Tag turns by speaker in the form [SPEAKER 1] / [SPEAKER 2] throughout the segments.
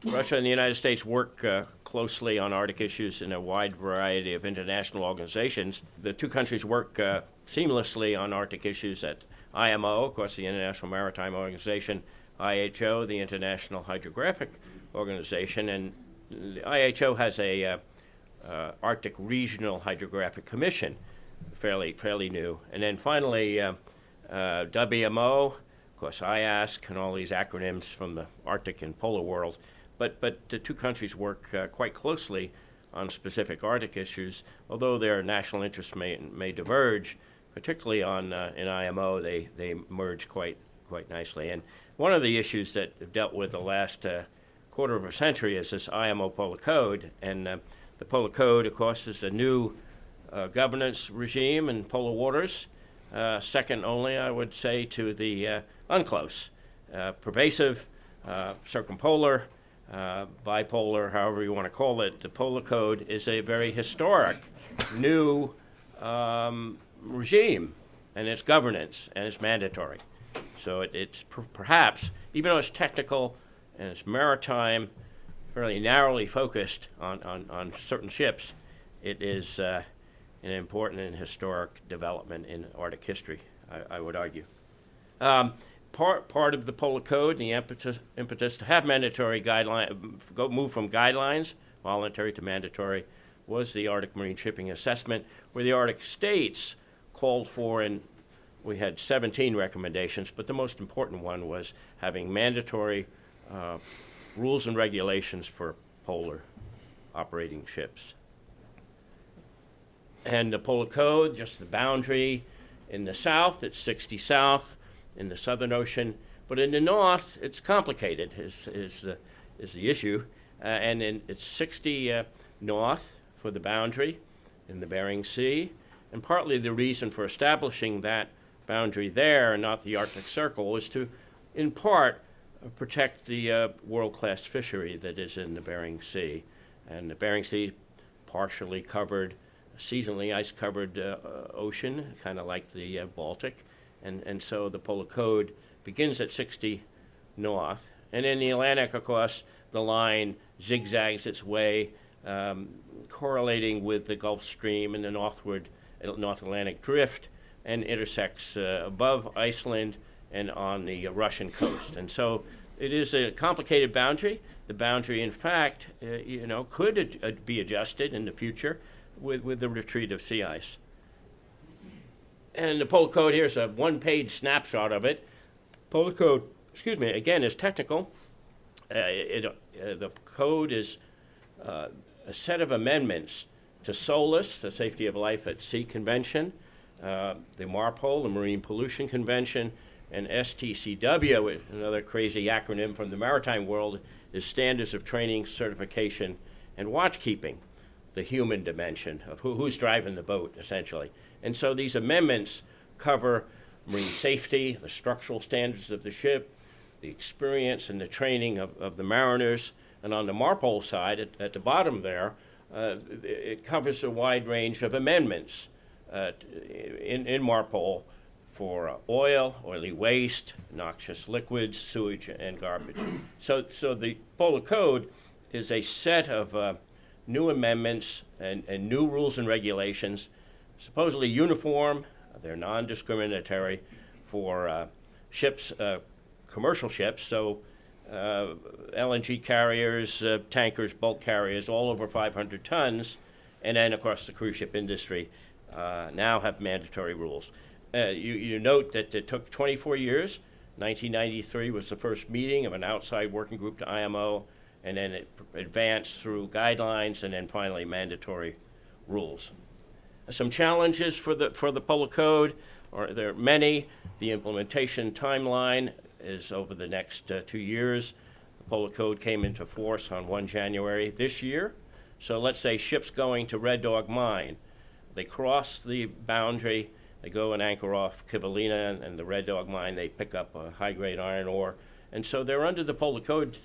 [SPEAKER 1] Russia and the United States work closely on Arctic issues in a wide variety of international organizations. The two countries work seamlessly on Arctic issues at IMO, of course, the International Maritime Organization, IHO, the International Hydrographic Organization, and the IHO has a Arctic Regional Hydrographic Commission, fairly new. And then finally, WMO, of course, IASC, and all these acronyms from the Arctic and polar world. But the two countries work quite closely on specific Arctic issues, although their national interests may diverge, particularly in IMO, they merge quite nicely. And one of the issues that have dealt with the last quarter of a century is this IMO Polar Code. And the Polar Code, of course, is a new governance regime in polar waters, second only, I would say, to the UNCLOS. Pervasive, circumpolar, bipolar, however you want to call it, the Polar Code is a very historic new regime, and its governance, and it's mandatory. So it's perhaps, even though it's technical and it's maritime, fairly narrowly focused on certain ships, it is an important and historic development in Arctic history, I would argue. Part of the Polar Code, the impetus to have mandatory move from guidelines, voluntary to mandatory, was the Arctic Marine Shipping Assessment, where the Arctic states called for, and we had 17 recommendations, but the most important one was having mandatory rules and regulations for polar operating ships. And the Polar Code, just the boundary in the south, it's 60 south in the Southern Ocean, but in the north, it's complicated, is the issue. And it's 60 north for the boundary in the Bering Sea. And partly the reason for establishing that boundary there and not the Arctic Circle was to, in part, protect the world-class fishery that is in the Bering Sea. And the Bering Sea, partially covered, seasonally ice-covered ocean, kind of like the Baltic. And so the Polar Code begins at 60 north. And in the Atlantic, of course, the line zigzags its way, correlating with the Gulf Stream and the North Atlantic Drift, and intersects above Iceland and on the Russian coast. And so it is a complicated boundary. The boundary, in fact, could be adjusted in the future with the retreat of sea ice. And the Polar Code, here's a one-page snapshot of it. Polar Code, again, is technical. The code is a set of amendments to SOLAS, the Safety of Life at Sea Convention, the MARPOL, the Marine Pollution Convention, and STCW, another crazy acronym from the maritime world, is Standards of Training, Certification, and Watchkeeping, the human dimension of who's driving the boat, essentially. And so these amendments cover marine safety, the structural standards of the ship, the experience and the training of the mariners. And on the MARPOL side, at the bottom there, it covers a wide range of amendments in MARPOL for oily waste, noxious liquids, sewage, and garbage. So the Polar Code is a set of new amendments and new rules and regulations, supposedly uniform. They're non-discriminatory for ships, commercial ships, so LNG carriers, tankers, bulk carriers, all over 500 tons, and then, of course, the cruise ship industry now have mandatory rules. You note that it took 24 years. 1993 was the first meeting of an outside working group to IMO, and then it advanced through guidelines and then finally mandatory rules. Some challenges for the Polar Code, or there are many. The implementation timeline is over the next 2 years. The Polar Code came into force on 1 January this year. So let's say ships going to Red Dog Mine. They cross the boundary, they go and anchor off Kivalina and the Red Dog Mine. They pick up a high-grade iron ore. And so they're under the Polar Code.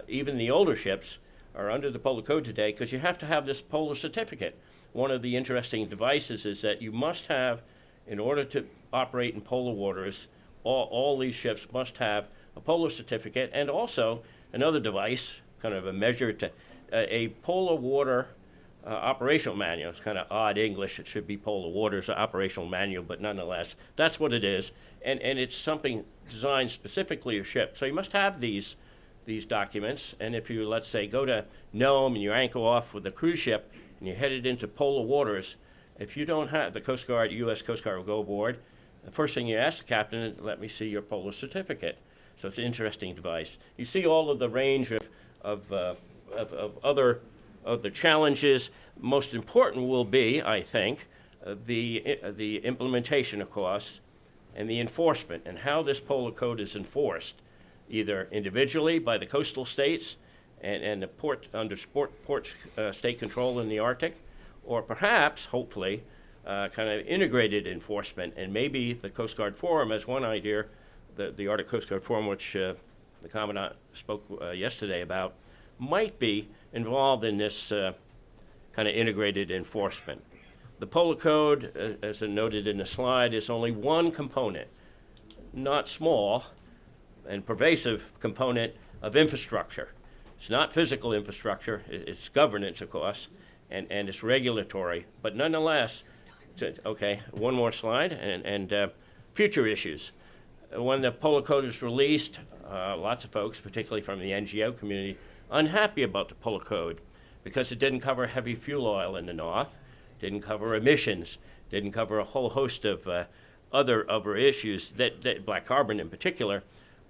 [SPEAKER 1] Even the older ships are under the Polar Code today because you have to have this polar certificate. One of the interesting devices is that you must have, in order to operate in polar waters, all these ships must have a polar certificate, and also another device kind of a measure to a polar water operational manual. It's kind of odd English. It should be polar waters operational manual, but nonetheless, that's what it is. And it's something designed specifically for ships. So you must have these documents. And if you, let's say, go to Nome and you anchor off with a cruise ship and you're headed into polar waters, if you don't have the Coast Guard, U.S. Coast Guard will go aboard. The first thing you ask the captain, let me see your polar certificate. So it's an interesting device. You see all of the range of other challenges. Most important will be, I think, the implementation, of course, and the enforcement, and how this polar code is enforced, either individually by the coastal states and the port under port state control in the Arctic, or perhaps, hopefully, kind of integrated enforcement. And maybe the Coast Guard Forum, as one idea, the Arctic Coast Guard Forum, which the Commandant spoke yesterday about, might be involved in this kind of integrated enforcement. The Polar Code, as noted in the slide, is only one component, not small and pervasive component of infrastructure. It's not physical infrastructure, it's governance, of course, and it's regulatory. But nonetheless, okay, one more slide, and future issues. When the Polar Code is released, lots of folks, particularly from the NGO community, unhappy about the Polar Code because it didn't cover heavy fuel oil in the North, didn't cover emissions, didn't cover a whole host of other issues, that black carbon in particular.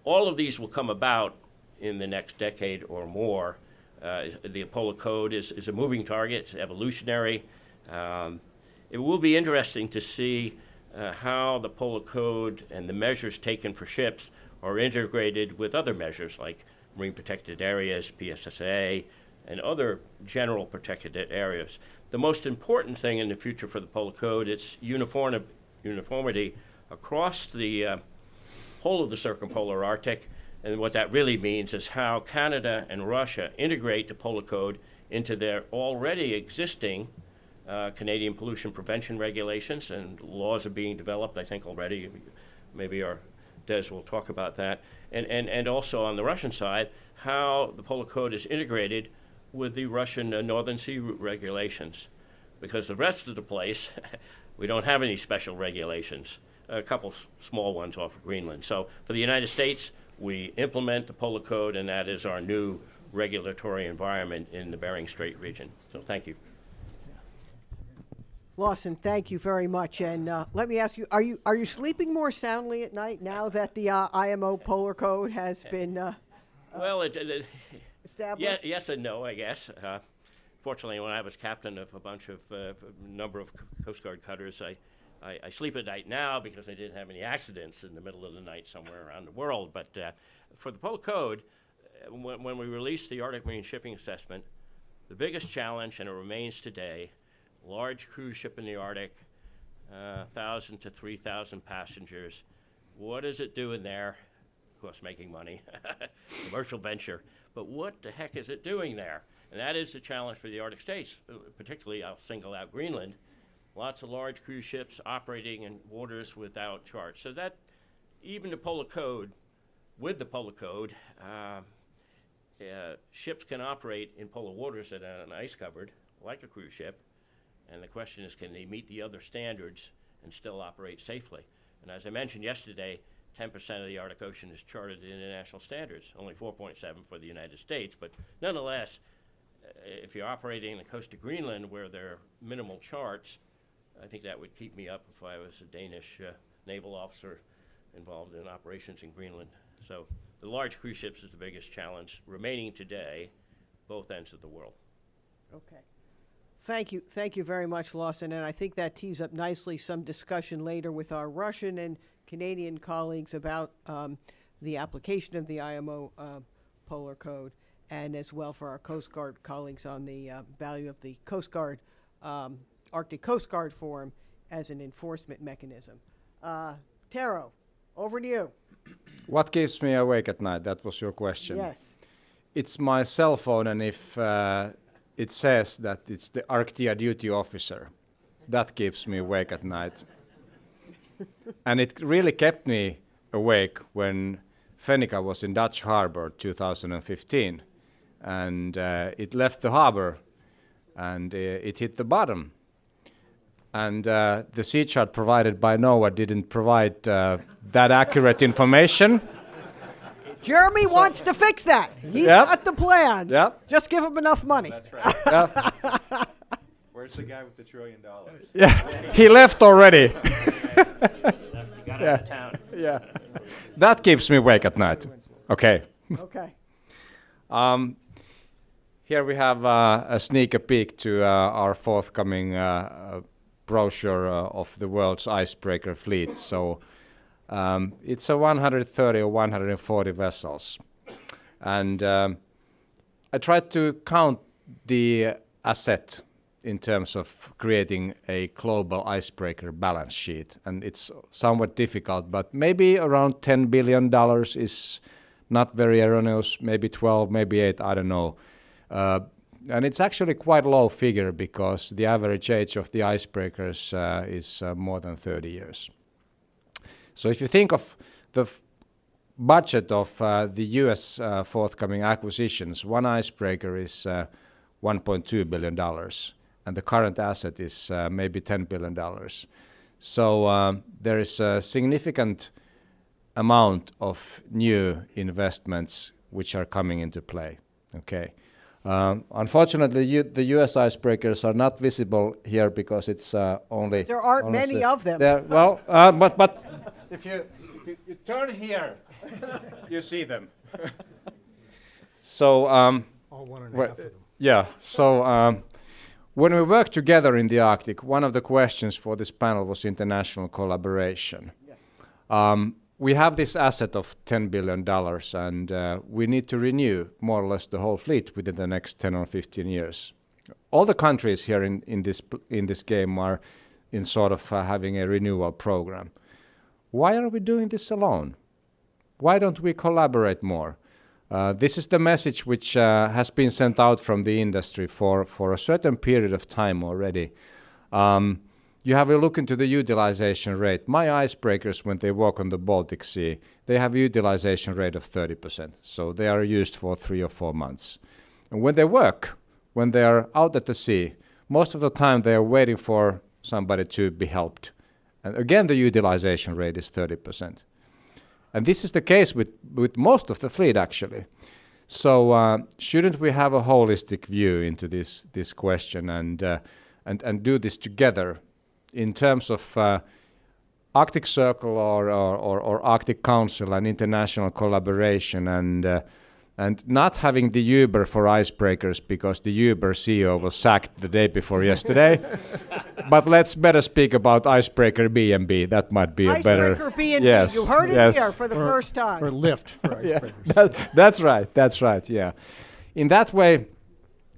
[SPEAKER 1] All of these will come about in the next decade or more. The Polar Code is a moving target, it's evolutionary. It will be interesting to see how the Polar Code and the measures taken for ships are integrated with other measures like marine protected areas, PSSA, and other general protected areas. The most important thing in the future for the Polar Code, it's uniformity across the whole of the circumpolar Arctic. And what that really means is how Canada and Russia integrate the Polar Code into their already existing Canadian pollution prevention regulations, and laws are being developed, I think, already. Maybe our Des will talk about that. And also on the Russian side, how the Polar Code is integrated with the Russian Northern Sea Route regulations. Because the rest of the place, we don't have any special regulations, a couple small ones off of Greenland. So for the United States, we implement the Polar Code, and that is our new regulatory environment in the Bering Strait region. So thank you.
[SPEAKER 2] Lawson, thank you very much. And let me ask you, are you sleeping more soundly at night now that the IMO Polar Code has been
[SPEAKER 1] well,
[SPEAKER 2] established?
[SPEAKER 1] Yes and no, I guess. Fortunately, when I was captain of a bunch of number of Coast Guard cutters, I sleep at night now because I didn't have any accidents in the middle of the night somewhere around the world. But for the Polar Code, when we released the Arctic Marine Shipping Assessment, the biggest challenge, and it remains today, large cruise ship in the Arctic, 1,000 to 3,000 passengers. What is it doing there? Of course, making money, commercial venture. But what the heck is it doing there? And that is the challenge for the Arctic states. Particularly, I'll single out Greenland. Lots of large cruise ships operating in waters without charts. So that even the Polar Code, with the Polar Code, ships can operate in polar waters that are ice covered, like a cruise ship. And the question is, can they meet the other standards and still operate safely? And as I mentioned yesterday, 10% of the Arctic Ocean is charted in international standards, only 4.7 for the United States. But nonetheless, if you're operating on the coast of Greenland where there are minimal charts, I think that would keep me up if I was a Danish naval officer involved in operations in Greenland. So the large cruise ships is the biggest challenge remaining today, both ends of the world.
[SPEAKER 2] Okay. Thank you very much, Lawson. And I think that tees up nicely some discussion later with our Russian and Canadian colleagues about the application of the IMO Polar Code, and as well for our Coast Guard colleagues on the value of the Coast Guard, Arctic Coast Guard Forum as an enforcement mechanism. Tero, over to you.
[SPEAKER 3] What keeps me awake at night? That was your question.
[SPEAKER 2] Yes.
[SPEAKER 3] It's my cell phone, and if it says that it's the Arctia duty officer, that keeps me awake at night. And it really kept me awake when Fennica was in Dutch Harbor 2015. and it left the harbor, and it hit the bottom. And the sea chart provided by NOAA didn't provide that accurate information.
[SPEAKER 2] Jeremy wants to fix that. He's
[SPEAKER 3] Yep.
[SPEAKER 2] got the plan.
[SPEAKER 3] Yep.
[SPEAKER 2] Just give him enough money.
[SPEAKER 4] That's right.
[SPEAKER 3] Yeah.
[SPEAKER 4] Where's the guy with the $1 trillion?
[SPEAKER 3] Yeah, he left already.
[SPEAKER 1] You got out of town.
[SPEAKER 3] Yeah, that keeps me awake at night. Okay.
[SPEAKER 2] Okay.
[SPEAKER 3] Here we have a sneak peek to our forthcoming brochure of the world's icebreaker fleet. So it's a 130 or 140 vessels. And I tried to count the asset in terms of creating a global icebreaker balance sheet. And it's somewhat difficult, but maybe around $10 billion is not very erroneous, maybe 12, maybe 8, I don't know. And it's actually quite a low figure because the average age of the icebreakers is more than 30 years. So if you think of the budget of the US forthcoming acquisitions, one icebreaker is $1.2 billion, and the current asset is maybe $10 billion. So there is a significant amount of new investments which are coming into play. Okay. Unfortunately, the U.S. icebreakers are not visible here because it's only.
[SPEAKER 2] There aren't many of them.
[SPEAKER 3] Well, but if you turn here, you see them. So
[SPEAKER 5] All one and a half of them.
[SPEAKER 3] yeah. So when we work together in the Arctic, one of the questions for this panel was international collaboration. We have this asset of $10 billion, and we need to renew more or less the whole fleet within the next 10 or 15 years. All the countries here in this game are in sort of having a renewal program. Why are we doing this alone? Why don't we collaborate more? This is the message which has been sent out from the industry for a certain period of time already. You have a look into the utilization rate. My icebreakers, when they walk on the Baltic Sea, they have a utilization rate of 30%. So they are used for 3 or 4 months. And when they work, when they are out at the sea, most of the time they are waiting for somebody to be helped. And again, the utilization rate is 30%. And this is the case with most of the fleet, actually. So shouldn't we have a holistic view into this question and do this together? In terms of Arctic Circle or Arctic Council and international collaboration, and not having the Uber for icebreakers because the Uber CEO was sacked the day before yesterday. But let's better speak about icebreaker B&B. That might be a better.
[SPEAKER 2] Icebreaker B&B.
[SPEAKER 3] Yes,
[SPEAKER 2] You heard it
[SPEAKER 3] yes.
[SPEAKER 2] here for the first time.
[SPEAKER 5] Or lift for
[SPEAKER 3] Yeah,
[SPEAKER 5] icebreakers.
[SPEAKER 3] that's right. That's right. Yeah, in that way,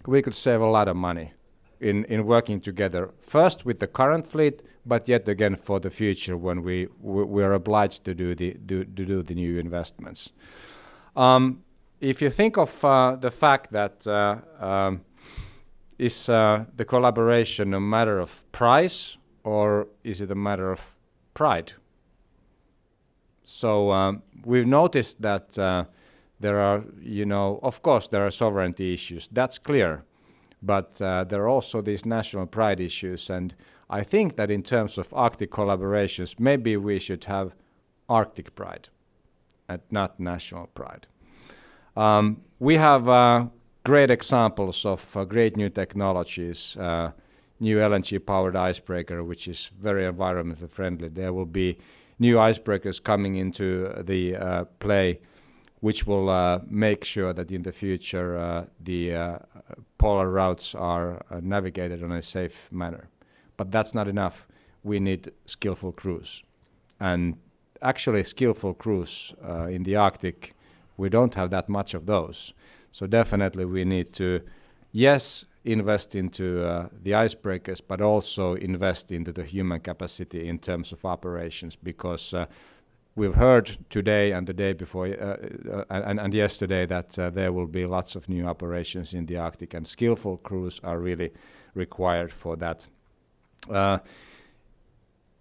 [SPEAKER 3] we could save a lot of money in working together. First with the current fleet, but yet again for the future when we are obliged to do the new investments. If you think of the fact that is the collaboration a matter of price or is it a matter of pride? So we've noticed that there are, of course there are sovereignty issues. That's clear. But there are also these national pride issues, and I think that in terms of Arctic collaborations, maybe we should have Arctic pride and not national pride. We have great examples of great new technologies, new LNG-powered icebreaker, which is very environmentally friendly. There will be new icebreakers coming into the play, which will make sure that in the future the polar routes are navigated in a safe manner. But that's not enough. We need skillful crews. And actually skillful crews in the Arctic, we don't have that much of those. So definitely we need to, yes, invest into the icebreakers, but also invest into the human capacity in terms of operations, because we've heard today and the day before and yesterday that there will be lots of new operations in the Arctic, and skillful crews are really required for that.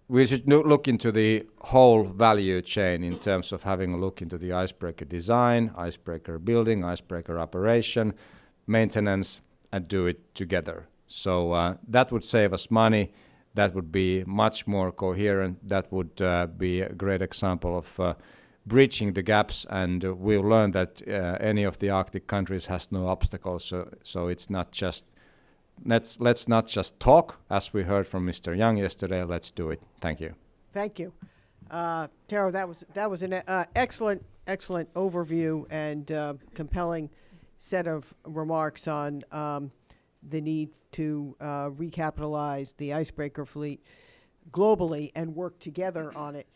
[SPEAKER 3] we should look into the whole value chain in terms of having a look into the icebreaker design, icebreaker building, icebreaker operation, maintenance, and do it together. So that would save us money. That would be much more coherent. That would be a great example of bridging the gaps, and we'll learn that any of the Arctic countries has no obstacles. So it's not just let's not just talk, as we heard from Mr. Young yesterday. Let's do it. Thank you.
[SPEAKER 2] Thank you. Taro, that was an excellent overview and compelling set of remarks on the need to recapitalize the icebreaker fleet globally and work together on it.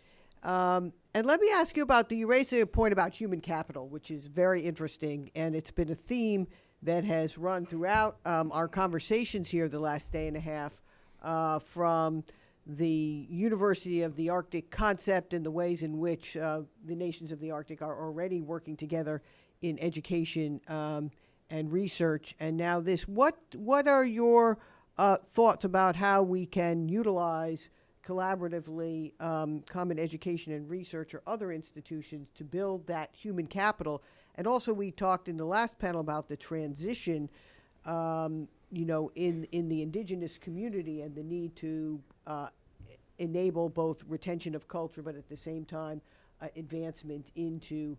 [SPEAKER 2] And let me ask you about you raised a point about human capital, which is very interesting, and it's been a theme that has run throughout our conversations here the last day and a half, from the University of the Arctic concept and the ways in which the nations of the Arctic are already working together in education and research, and now this. What are your thoughts about how we can utilize collaboratively common education and research or other institutions to build that human capital? And also, we talked in the last panel about the transition, in the indigenous community and the need to enable both retention of culture, but at the same time, advancement into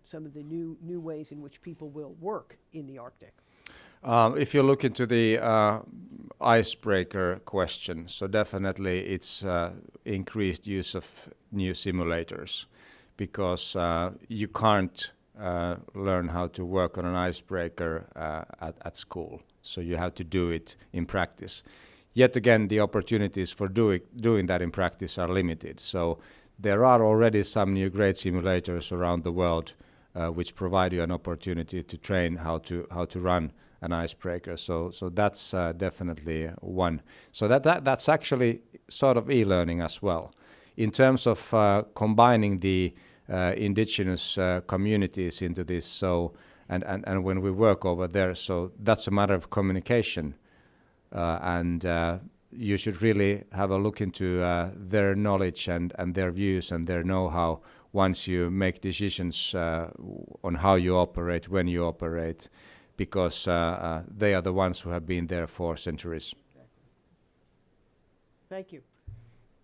[SPEAKER 2] some of the new ways in which people will work in the Arctic.
[SPEAKER 3] If you look into the icebreaker question, so definitely it's increased use of new simulators, because you can't learn how to work on an icebreaker at school. So you have to do it in practice. Yet again, the opportunities for doing that in practice are limited. So there are already some new great simulators around the world which provide you an opportunity to train how to run an icebreaker. So that's definitely one. So that's actually sort of e-learning as well. In terms of combining the indigenous communities into this, so and when we work over there, so that's a matter of communication, and you should really have a look into their knowledge and their views and their know-how once you make decisions on how you operate, when you operate, because they are the ones who have been there for centuries.
[SPEAKER 2] Thank you.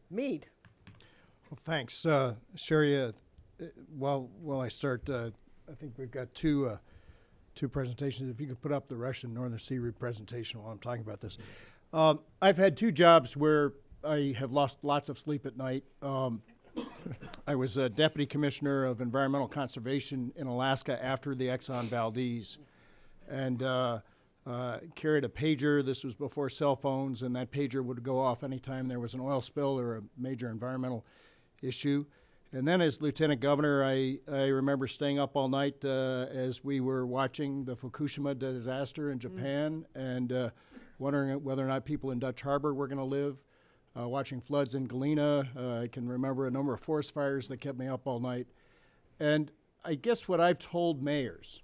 [SPEAKER 2] Mead.
[SPEAKER 5] Well, thanks. Sherry, while I start, I think we've got two presentations. If you could put up the Russian Northern Sea Route presentation while I'm talking about this. I've had two jobs where I have lost lots of sleep at night. I was a deputy commissioner of environmental conservation in Alaska after the Exxon Valdez, and carried a pager. This was before cell phones, and that pager would go off anytime there was an oil spill or a major environmental issue. And then as lieutenant governor, I remember staying up all night as we were watching the Fukushima disaster in Japan, and wondering whether or not people in Dutch Harbor were going to live, watching floods in Galena. I can remember a number of forest fires that kept me up all night. And I guess what I've told mayors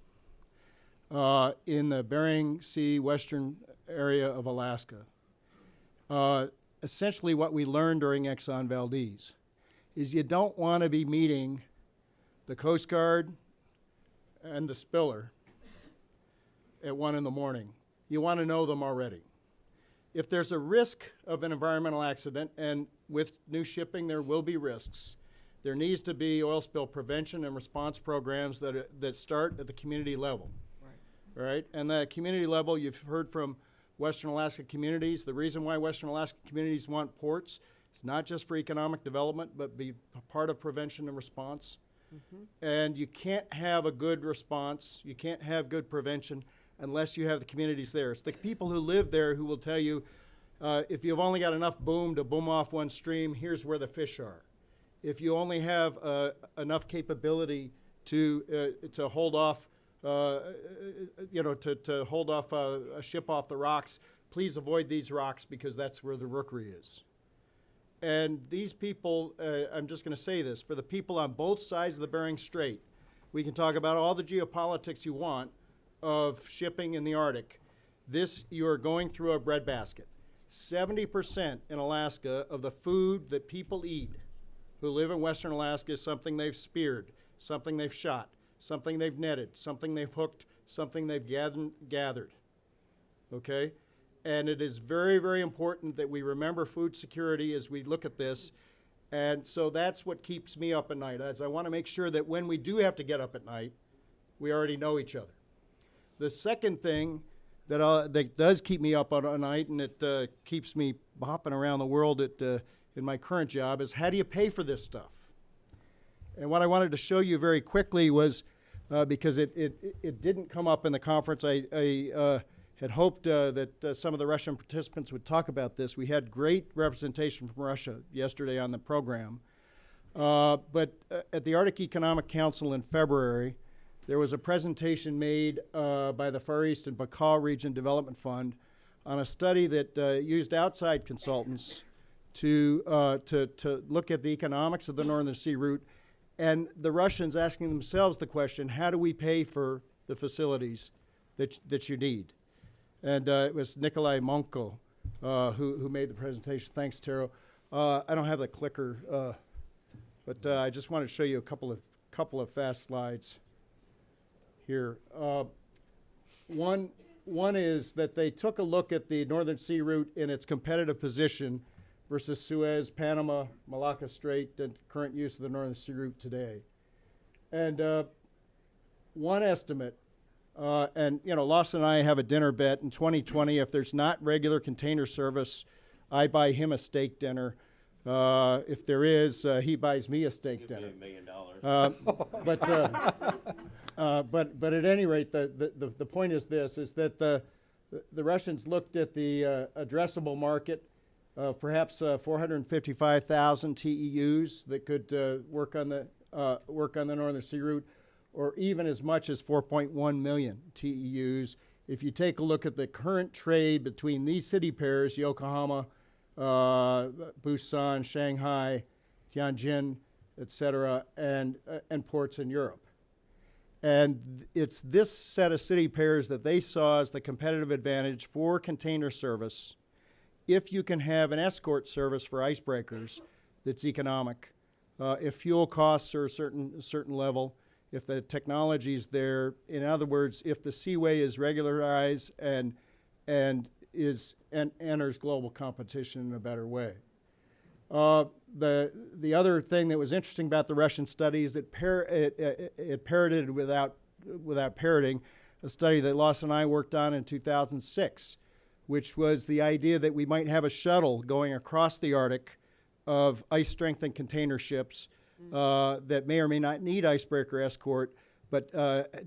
[SPEAKER 5] in the Bering Sea western area of Alaska, essentially what we learned during Exxon Valdez, is you don't want to be meeting the Coast Guard and the spiller at 1 a.m. You want to know them already. If there's a risk of an environmental accident, and with new shipping there will be risks, there needs to be oil spill prevention and response programs that start at the community level. Right? And the community level, you've heard from Western Alaska communities. The reason why Western Alaska communities want ports, it's not just for economic development, but be part of prevention and response. Mm-hmm. And you can't have a good response, you can't have good prevention unless you have the communities there. It's the people who live there who will tell you, if you've only got enough boom to boom off one stream, here's where the fish are. If you only have enough capability to hold off, to hold off a ship off the rocks, please avoid these rocks because that's where the rookery is. And these people, I'm just going to say this, for the people on both sides of the Bering Strait, we can talk about all the geopolitics you want of shipping in the Arctic. This, you are going through a breadbasket. 70% in Alaska of the food that people eat who live in Western Alaska is something they've speared, something they've shot, something they've netted, something they've hooked, something they've gathered. Okay? And it is very, very important that we remember food security as we look at this. And so that's what keeps me up at night, as I want to make sure that when we do have to get up at night, we already know each other. The second thing that does keep me up at night, and it keeps me hopping around the world in my current job, is how do you pay for this stuff? And what I wanted to show you very quickly was, because it didn't come up in the conference, I had hoped that some of the Russian participants would talk about this. We had great representation from Russia yesterday on the program. But at the Arctic Economic Council in February, there was a presentation made by the Far East and Baikal Region Development Fund on a study that used outside consultants to look at the economics of the Northern Sea route, and the Russians asking themselves the question, how do we pay for the facilities that you need? And it was Nikolai Monko who made the presentation. Thanks, Taro. I don't have the clicker, but I just wanted to show you a couple of fast slides here. One is that they took a look at the Northern Sea route in its competitive position versus Suez, Panama, Malacca Strait, and current use of the Northern Sea route today. And one estimate, and Lawson and I have a dinner bet in 2020. If there's not regular container service, I buy him a steak dinner. If there is, he buys me a steak dinner.
[SPEAKER 1] Give me $1 million.
[SPEAKER 5] But at any rate, the point is this: is that the Russians looked at the addressable market of perhaps 455,000 TEUs that could work on the Northern Sea route, or even as much as 4.1 million TEUs. If you take a look at the current trade between these city pairs, Yokohama, Busan, Shanghai, Tianjin, etc., and ports in Europe. And it's this set of city pairs that they saw as the competitive advantage for container service if you can have an escort service for icebreakers that's economic, if fuel costs are a certain level, if the technology is there. In other words, if the seaway is regularized and enters global competition in a better way. The other thing that was interesting about the Russian study is it parroted without parroting a study that Lawson and I worked on in 2006, which was the idea that we might have a shuttle going across the Arctic of ice-strengthened container ships that may or may not need icebreaker escort, but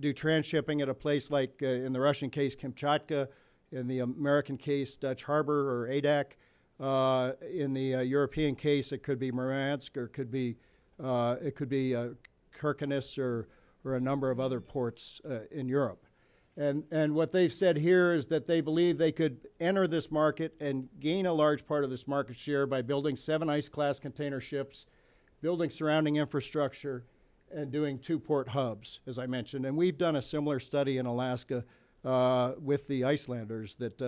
[SPEAKER 5] do transshipping at a place like, in the Russian case, Kamchatka, in the American case, Dutch Harbor or Adak. In the European case, it could be Murmansk, or it could be Kirkenes, or a number of other ports in Europe. And what they've said here is that they believe they could enter this market and gain a large part of this market share by building 7 ice-class container ships, building surrounding infrastructure, and doing 2 port hubs, as I mentioned. And we've done a similar study in Alaska with the Icelanders that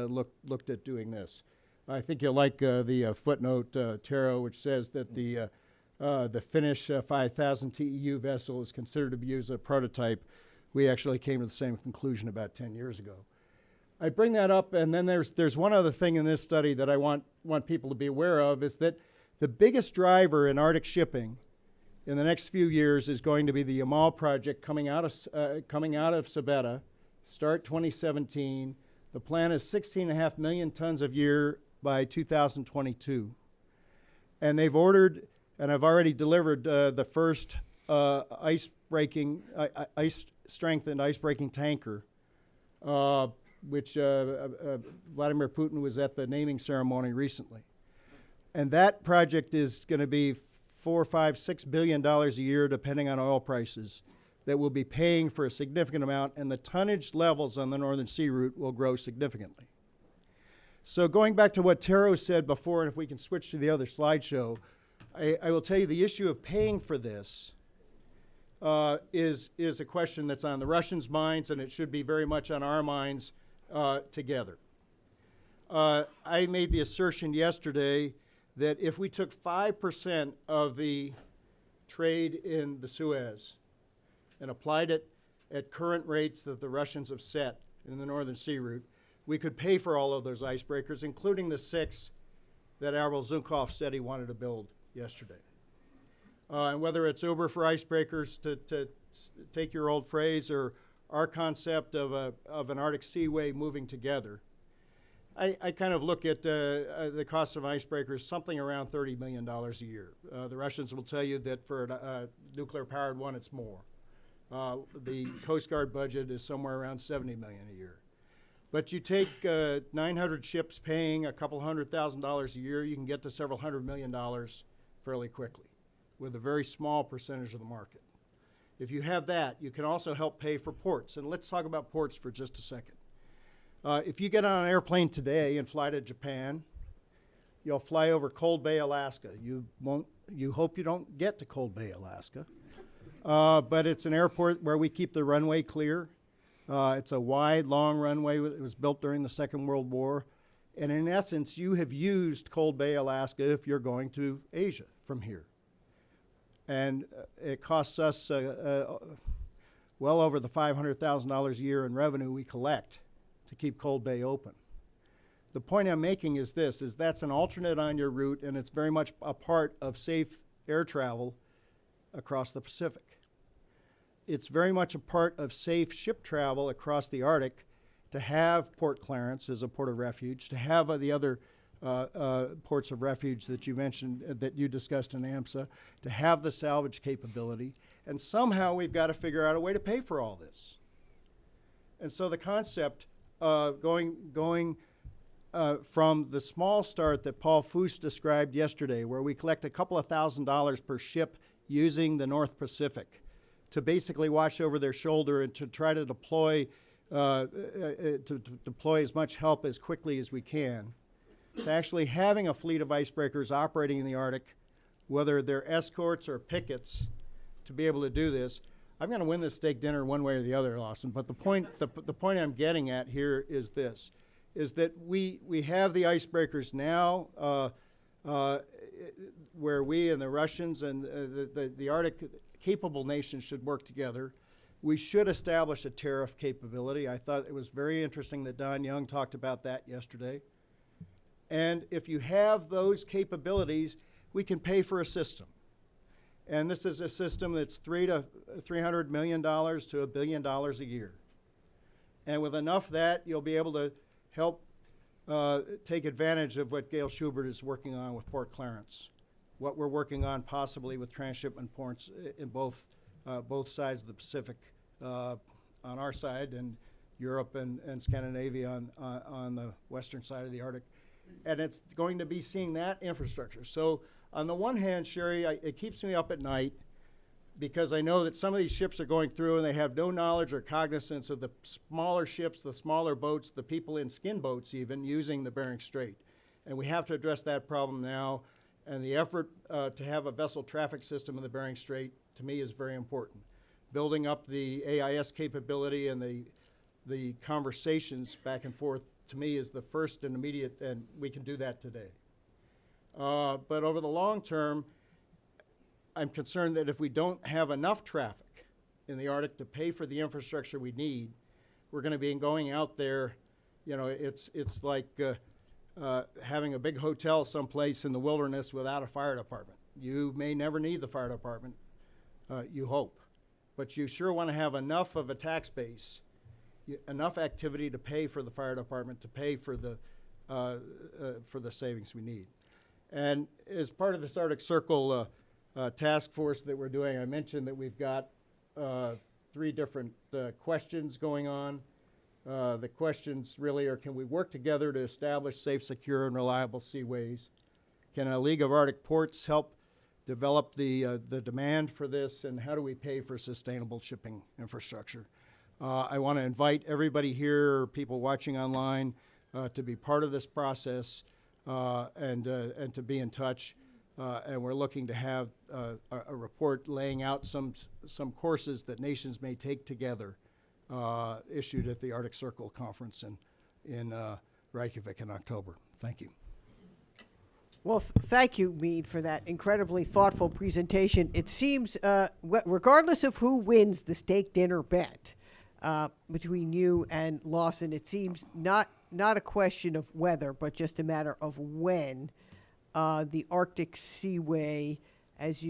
[SPEAKER 5] looked at doing this. I think you'll like the footnote, Taro, which says that the Finnish 5,000 TEU vessel is considered to be used as a prototype. We actually came to the same conclusion about 10 years ago. I bring that up, and then there's one other thing in this study that I want people to be aware of, is that the biggest driver in Arctic shipping in the next few years is going to be the Yamal project coming out of Sabetta, start 2017. The plan is 16.5 million tons a year by 2022. And they've ordered, and I've already delivered the first ice-strengthened ice-breaking tanker, which Vladimir Putin was at the naming ceremony recently. And that project is going to be $4, $5, $6 billion a year, depending on oil prices, that will be paying for a significant amount, and the tonnage levels on the Northern Sea route will grow significantly. So going back to what Taro said before, and if we can switch to the other slideshow, I will tell you the issue of paying for this is a question that's on the Russians' minds, and it should be very much on our minds together. I made the assertion yesterday that if we took 5% of the trade in the Suez and applied it at current rates that the Russians have set in the Northern Sea route, we could pay for all of those icebreakers, including the 6 that Admiral Zukov said he wanted to build yesterday. And whether it's Uber for icebreakers, to take your old phrase, or our concept of an Arctic Seaway moving together, I kind of look at the cost of icebreakers something around $30 million a year. The Russians will tell you that for a nuclear-powered one, it's more. The Coast Guard budget is somewhere around $70 million a year. But you take 900 ships paying a couple $100,000 a year, you can get to several $100 million fairly quickly with a very small percentage of the market. If you have that, you can also help pay for ports. And let's talk about ports for just a second. If you get on an airplane today and fly to Japan, you'll fly over Cold Bay, Alaska. You hope you don't get to Cold Bay, Alaska. But it's an airport where we keep the runway clear. It's a wide, long runway. It was built during the Second World War. And in essence, you have used Cold Bay, Alaska if you're going to Asia from here. And it costs us well over the $500,000 a year in revenue we collect to keep Cold Bay open. The point I'm making is this, is that's an alternate on your route, and it's very much a part of safe air travel across the Pacific. It's very much a part of safe ship travel across the Arctic to have Port Clarence as a port of refuge, to have the other ports of refuge that you mentioned, that you discussed in AMSA, to have the salvage capability. And somehow we've got to figure out a way to pay for all this. And so the concept of going from the small start that Paul Foose described yesterday, where we collect a couple of $1,000s per ship using the North Pacific, to basically watch over their shoulder and to try to deploy as much help as quickly as we can, to actually having a fleet of icebreakers operating in the Arctic, whether they're escorts or pickets, to be able to do this. I'm going to win this steak dinner one way or the other, Lawson, but the point I'm getting at here is this, is that we have the icebreakers now where we and the Russians and the Arctic capable nations should work together. We should establish a tariff capability. I thought it was very interesting that Don Young talked about that yesterday. And if you have those capabilities, we can pay for a system. And this is a system that's $300 million to $1 billion a year. And with enough of that, you'll be able to help take advantage of what Gail Schubert is working on with Port Clarence, what we're working on possibly with transshipment ports in both sides of the Pacific, on our side, and Europe and Scandinavia on the western side of the Arctic. And it's going to be seeing that infrastructure. So on the one hand, Sherry, it keeps me up at night because I know that some of these ships are going through and they have no knowledge or cognizance of the smaller ships, the smaller boats, the people in skin boats even using the Bering Strait. And we have to address that problem now. And the effort to have a vessel traffic system in the Bering Strait, to me, is very important. Building up the AIS capability and the conversations back and forth, to me, is the first and immediate, and we can do that today. But over the long term, I'm concerned that if we don't have enough traffic in the Arctic to pay for the infrastructure we need, we're going to be going out there, it's like having a big hotel someplace in the wilderness without a fire department. You may never need the fire department, you hope. But you sure want to have enough of a tax base, enough activity to pay for the fire department, to pay for the savings we need. And as part of this Arctic Circle task force that we're doing, I mentioned that we've got 3 different questions going on. The questions really are, can we work together to establish safe, secure, and reliable seaways? Can a League of Arctic Ports help develop the demand for this, and how do we pay for sustainable shipping infrastructure? I want to invite everybody here, or people watching online, to be part of this process and to be in touch. And we're looking to have a report laying out some courses that nations may take together, issued at the Arctic Circle Conference in Reykjavik in October. Thank you.
[SPEAKER 2] Well, thank you, Meade, for that incredibly thoughtful presentation. It seems, regardless of who wins the steak dinner bet between you and Lawson, it seems not a question of whether, but just a matter of when the Arctic Seaway,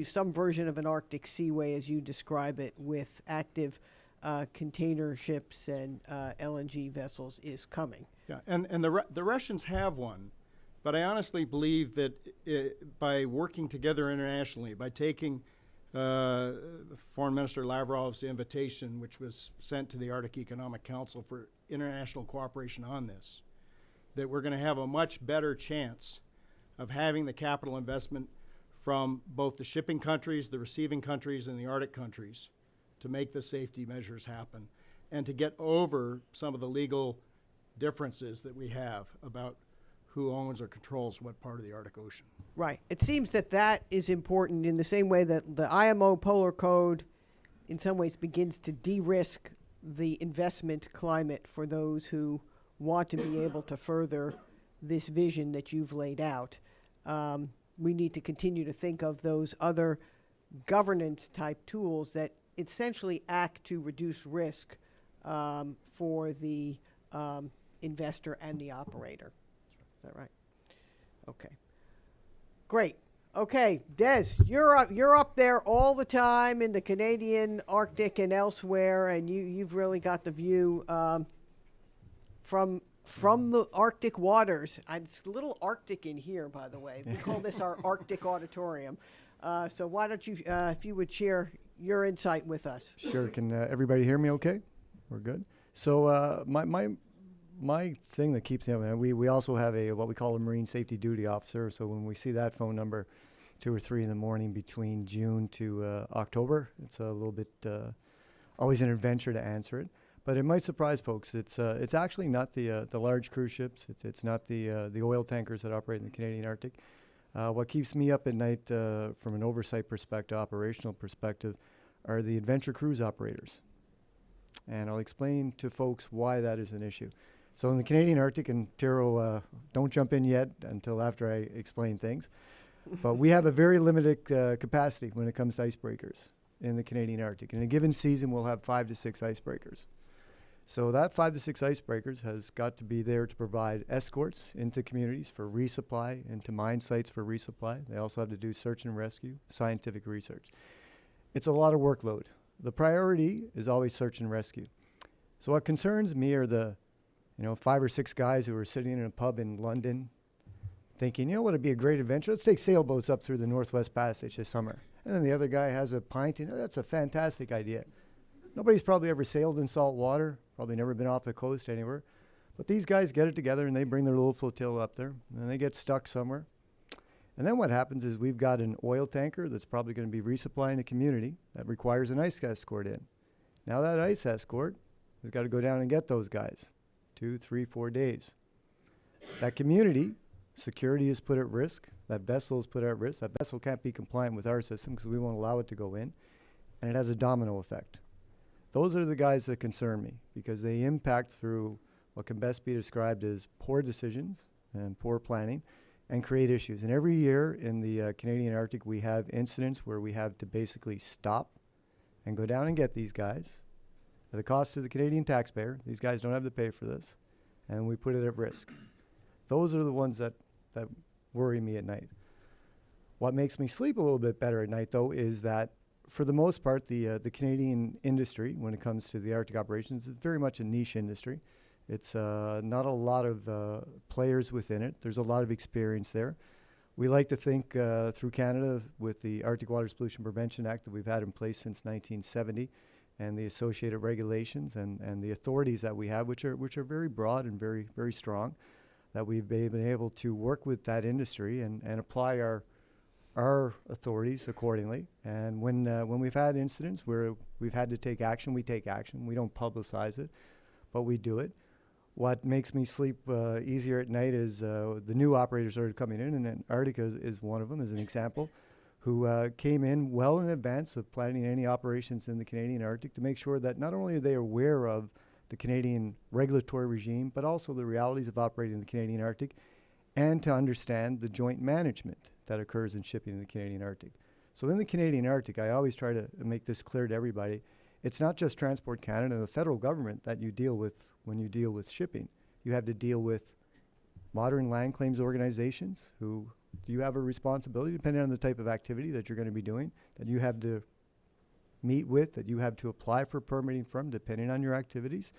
[SPEAKER 2] some version of an Arctic Seaway, as you describe it, with active container ships and LNG vessels, is coming.
[SPEAKER 5] Yeah, and the Russians have one. But I honestly believe that by working together internationally, by taking Foreign Minister Lavrov's invitation, which was sent to the Arctic Economic Council for international cooperation on this, that we're going to have a much better chance of having the capital investment from both the shipping countries, the receiving countries, and the Arctic countries to make the safety measures happen and to get over some of the legal differences that we have about who owns or controls what part of the Arctic Ocean.
[SPEAKER 2] Right. It seems that is important in the same way that the IMO Polar Code in some ways begins to de-risk the investment climate for those who want to be able to further this vision that you've laid out. We need to continue to think of those other governance type tools that essentially act to reduce risk for the investor and the operator. Is that right? Okay. Great. Okay, Des, you're up there all the time in the Canadian Arctic and elsewhere, and you've really got the view from the Arctic waters. It's a little Arctic in here, by the way. We call this our Arctic auditorium. So why don't you, if you would share your insight with us?
[SPEAKER 6] Sure. Can everybody hear me okay? We're good. So my thing that keeps me up, and we also have what we call a Marine Safety Duty Officer. So when we see that phone number 2 or 3 in the morning between June to October, it's a little bit always an adventure to answer it. But it might surprise folks. It's actually not the large cruise ships. It's not the oil tankers that operate in the Canadian Arctic. What keeps me up at night from an oversight perspective, operational perspective, are the adventure cruise operators. And I'll explain to folks why that is an issue. So in the Canadian Arctic, and Tero, don't jump in yet until after I explain things, but we have a very limited capacity when it comes to icebreakers in the Canadian Arctic. In a given season, we'll have 5 to 6 icebreakers. So that 5 to 6 icebreakers has got to be there to provide escorts into communities for resupply, into mine sites for resupply. They also have to do search and rescue, scientific research. It's a lot of workload. The priority is always search and rescue. So what concerns me are the 5 or 6 guys who are sitting in a pub in London thinking, what would be a great adventure? Let's take sailboats up through the Northwest Passage this summer. And then the other guy has a pint, that's a fantastic idea. Nobody's probably ever sailed in salt water, probably never been off the coast anywhere. But these guys get it together and they bring their little flotilla up there and they get stuck somewhere. And then what happens is we've got an oil tanker that's probably going to be resupplying a community that requires an ice escort in. Now that ice escort has got to go down and get those guys. 2, 3, 4 days. That community, security is put at risk. That vessel is put at risk. That vessel can't be compliant with our system because we won't allow it to go in. And it has a domino effect. Those are the guys that concern me because they impact through what can best be described as poor decisions and poor planning and create issues. And every year in the Canadian Arctic, we have incidents where we have to basically stop and go down and get these guys at a cost to the Canadian taxpayer. These guys don't have to pay for this, and we put it at risk. Those are the ones that worry me at night. What makes me sleep a little bit better at night, though, is that for the most part, the Canadian industry, when it comes to the Arctic operations, is very much a niche industry. It's not a lot of players within it. There's a lot of experience there. We like to think through Canada with the Arctic Waters Pollution Prevention Act that we've had in place since 1970 and the associated regulations and the authorities that we have, which are very broad and very, very strong, that we've been able to work with that industry and apply our authorities accordingly. And when we've had incidents where we've had to take action, we take action. We don't publicize it, but we do it. What makes me sleep easier at night is the new operators that are coming in, and Antarctica is one of them, as an example, who came in well in advance of planning any operations in the Canadian Arctic to make sure that not only are they aware of the Canadian regulatory regime, but also the realities of operating in the Canadian Arctic, and to understand the joint management that occurs in shipping in the Canadian Arctic. So in the Canadian Arctic, I always try to make this clear to everybody, it's not just Transport Canada and the federal government that you deal with when you deal with shipping. You have to deal with modern land claims organizations who you have a responsibility, depending on the type of activity that you're going to be doing, that you have to meet with, that you have to apply for permitting from, depending on your activities.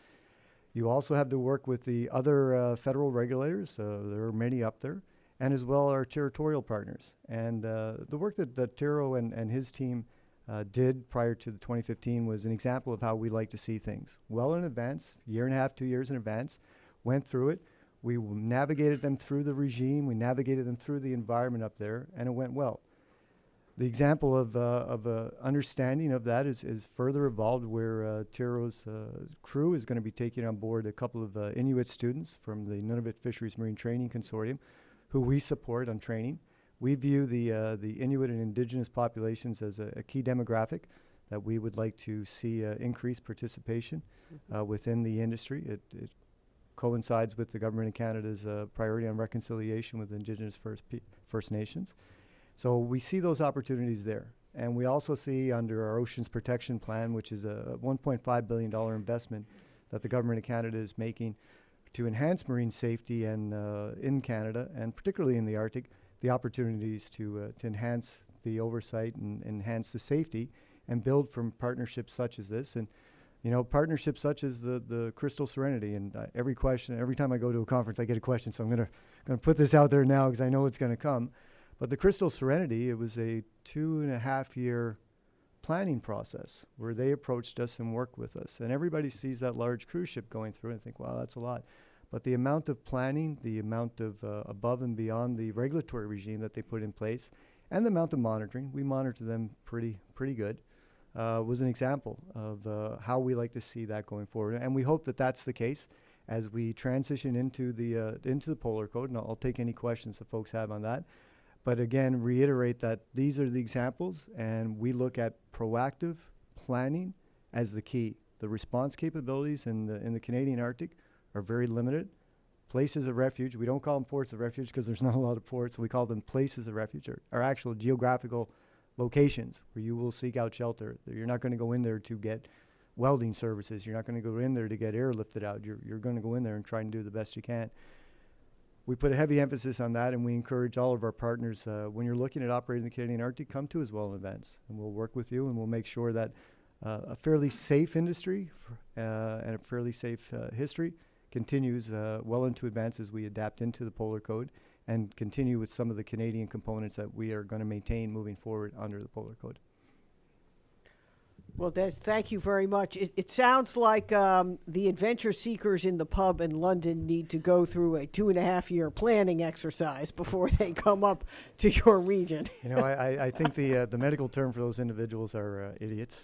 [SPEAKER 6] You also have to work with the other federal regulators. There are many up there, and as well our territorial partners. And the work that Tero and his team did prior to the 2015 was an example of how we like to see things. Well in advance, year and a half, 2 years in advance, went through it. We navigated them through the regime, we navigated them through the environment up there, and it went well. The example of understanding of that is further evolved, where Tero's crew is going to be taking on board a couple of Inuit students from the Nunavut Fisheries Marine Training Consortium, who we support on training. We view the Inuit and Indigenous populations as a key demographic that we would like to see increased participation within the industry. It coincides with the Government of Canada's priority on reconciliation with Indigenous First Nations. So we see those opportunities there. And we also see under our Oceans Protection Plan, which is a $1.5 billion investment that the Government of Canada is making to enhance marine safety and in Canada, and particularly in the Arctic, the opportunities to enhance the oversight and enhance the safety and build from partnerships such as this. And you know, partnerships such as the Crystal Serenity, and every time I go to a conference, I get a question, so I'm gonna put this out there now because I know it's gonna come. But the Crystal Serenity, it was a 2.5-year planning process where they approached us and worked with us. And everybody sees that large cruise ship going through and think, wow, that's a lot. But the amount of planning, the amount of above and beyond the regulatory regime that they put in place, and the amount of monitoring, we monitor them pretty good, was an example of how we like to see that going forward. And we hope that that's the case as we transition into the Polar Code. And I'll take any questions that folks have on that. But again, reiterate that these are the examples, and we look at proactive planning as the key. The response capabilities in the Canadian Arctic are very limited. Places of refuge, we don't call them ports of refuge because there's not a lot of ports, so we call them places of refuge, or actual geographical locations where you will seek out shelter. You're not going to go in there to get welding services. You're not going to go in there to get airlifted out. You're going to go in there and try and do the best you can. We put a heavy emphasis on that, and we encourage all of our partners, when you're looking at operating the Canadian Arctic, come to us well in advance, and we'll work with you, and we'll make sure that a fairly safe industry and a fairly safe history continues well into advance as we adapt into the Polar Code and continue with some of the Canadian components that we are going to maintain moving forward under the Polar Code.
[SPEAKER 2] Well, Des, thank you very much. It sounds like the adventure seekers in the pub in London need to go through a 2.5-year planning exercise before they come up to your region.
[SPEAKER 6] You know, I think the medical term for those individuals are idiots.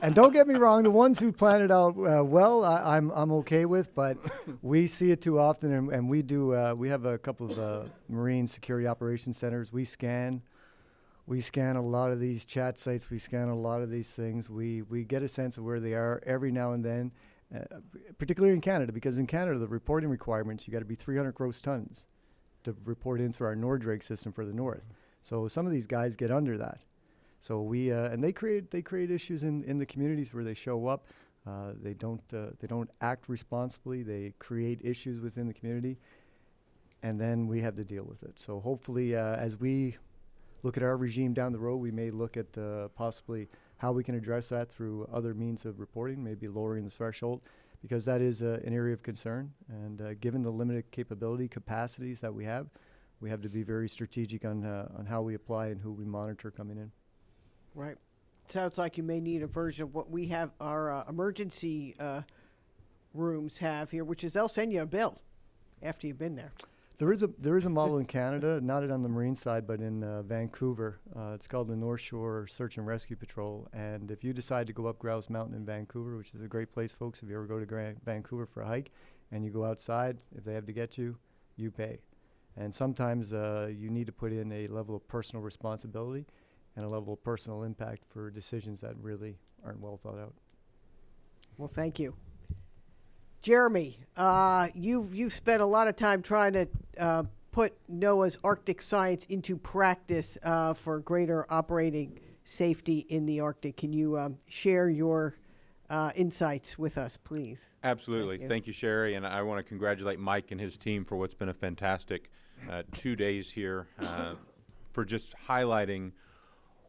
[SPEAKER 6] And don't get me wrong, the ones who plan it out well, I'm okay with, but we see it too often, and we have a couple of Marine Security Operations Centers. We scan a lot of these chat sites. We scan a lot of these things. We get a sense of where they are every now and then, particularly in Canada, because in Canada, the reporting requirements, you got to be 300 gross tons to report in through our Nord-Drake system for the north. So some of these guys get under that. So and they create issues in the communities where they show up. They don't act responsibly. They create issues within the community, and then we have to deal with it. So hopefully, as we look at our regime down the road, we may look at possibly how we can address that through other means of reporting, maybe lowering the threshold, because that is an area of concern. And given the limited capacities that we have to be very strategic on how we apply and who we monitor coming in.
[SPEAKER 2] Right. Sounds like you may need a version of what we have, our emergency rooms have here, which is they'll send you a bill after you've been there.
[SPEAKER 6] There is a model in Canada, not on the marine side, but in Vancouver. It's called the North Shore Search and Rescue Patrol. And if you decide to go up Grouse Mountain in Vancouver, which is a great place, folks, if you ever go to Vancouver for a hike, and you go outside, if they have to get you, you pay. And sometimes you need to put in a level of personal responsibility. and a level of personal impact for decisions that really aren't well thought out.
[SPEAKER 2] Well, thank you. Jeremy, you've spent a lot of time trying to put NOAA's Arctic science into practice for greater operating safety in the Arctic. Can you share your insights with us, please?
[SPEAKER 4] Absolutely. Thank you, Sherry. And I want to congratulate Mike and his team for what's been a fantastic 2 days here for just highlighting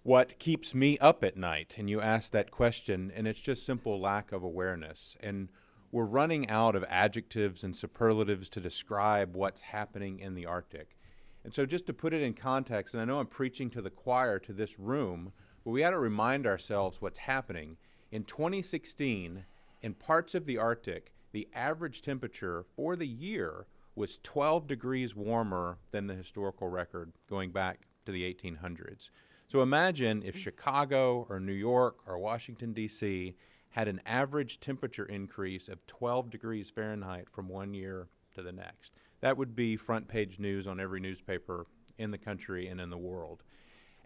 [SPEAKER 4] what keeps me up at night. And you asked that question, and it's just simple lack of awareness. And we're running out of adjectives and superlatives to describe what's happening in the Arctic. And so just to put it in context, and I know I'm preaching to the choir to this room, but we got to remind ourselves what's happening. In 2016, in parts of the Arctic, the average temperature for the year was 12 degrees warmer than the historical record going back to the 1800s. So imagine if Chicago or New York or Washington, D.C. had an average temperature increase of 12 degrees Fahrenheit from one year to the next. That would be front page news on every newspaper in the country and in the world.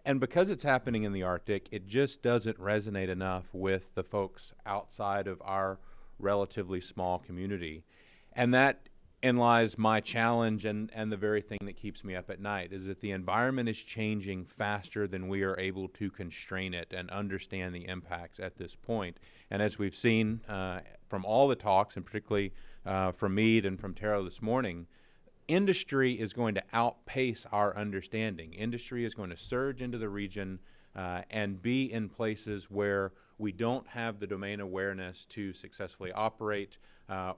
[SPEAKER 4] And because it's happening in the Arctic, it just doesn't resonate enough with the folks outside of our relatively small community. And that in lies my challenge and the very thing that keeps me up at night, is that the environment is changing faster than we are able to constrain it and understand the impacts at this point. And as we've seen from all the talks, and particularly from Meade and from Tara this morning, industry is going to outpace our understanding. Industry is going to surge into the region and be in places where we don't have the domain awareness to successfully operate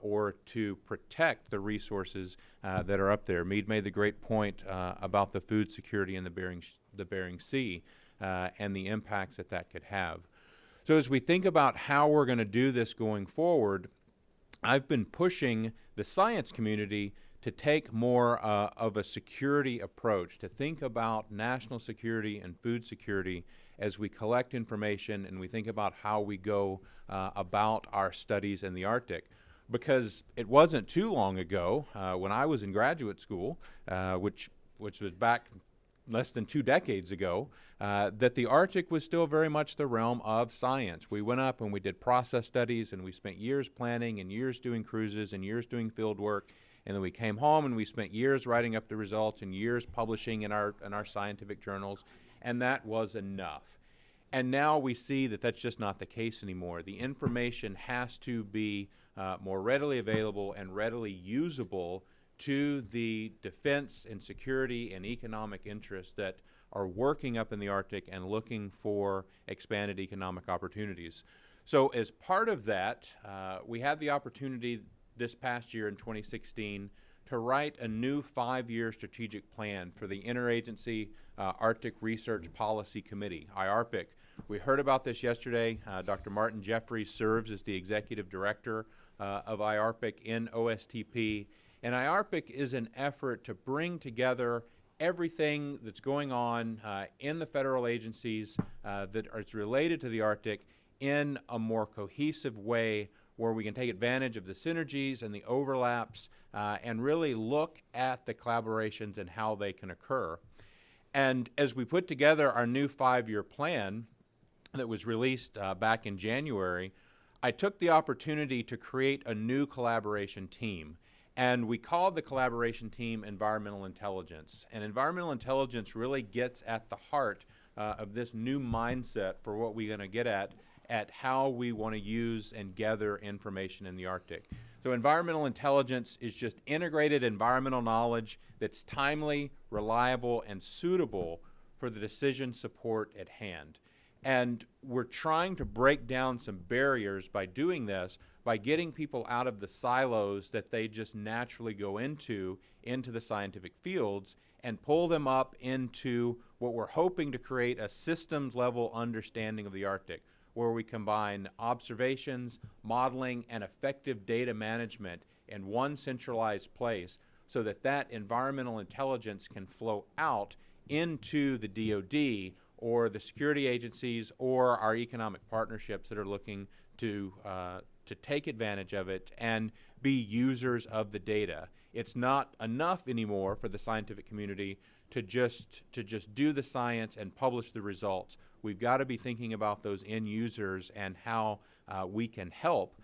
[SPEAKER 4] or to protect the resources that are up there. Meade made the great point about the food security in the Bering Sea and the impacts that that could have. So as we think about how we're going to do this going forward, I've been pushing the science community to take more of a security approach, to think about national security and food security as we collect information and we think about how we go about our studies in the Arctic. Because it wasn't too long ago, when I was in graduate school, which was back less than 2 decades ago, that the Arctic was still very much the realm of science. We went up and we did process studies, and we spent years planning and years doing cruises and years doing field work. And then we came home and we spent years writing up the results and years publishing in our scientific journals, and that was enough. And now we see that that's just not the case anymore. The information has to be more readily available and readily usable to the defense and security and economic interests that are working up in the Arctic and looking for expanded economic opportunities. So as part of that, we had the opportunity this past year in 2016 to write a new 5-year strategic plan for the Interagency Arctic Research Policy Committee, IARPC. We heard about this yesterday. Dr. Martin Jeffries serves as the executive director of IARPC in OSTP. And IARPC is an effort to bring together everything that's going on in the federal agencies that is related to the Arctic in a more cohesive way, where we can take advantage of the synergies and the overlaps and really look at the collaborations and how they can occur. And as we put together our new 5-year plan that was released back in January, I took the opportunity to create a new collaboration team. And we called the collaboration team Environmental Intelligence. And environmental intelligence really gets at the heart of this new mindset for what we're going to get at how we want to use and gather information in the Arctic. So environmental intelligence is just integrated environmental knowledge that's timely, reliable, and suitable for the decision support at hand. And we're trying to break down some barriers by doing this, by getting people out of the silos that they just naturally go into the scientific fields, and pull them up into what we're hoping to create a systems level understanding of the Arctic, where we combine observations, modeling, and effective data management in one centralized place, so that that environmental intelligence can flow out into the DoD or the security agencies or our economic partnerships that are looking to take advantage of it and be users of the data. It's not enough anymore for the scientific community to just do the science and publish the results. We've got to be thinking about those end users and how we can help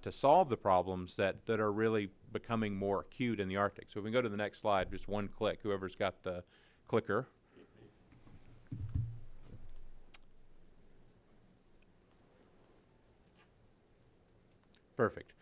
[SPEAKER 4] to solve the problems that are really becoming more acute in the Arctic. So if we go to the next slide, just one click, whoever's got the clicker. Perfect.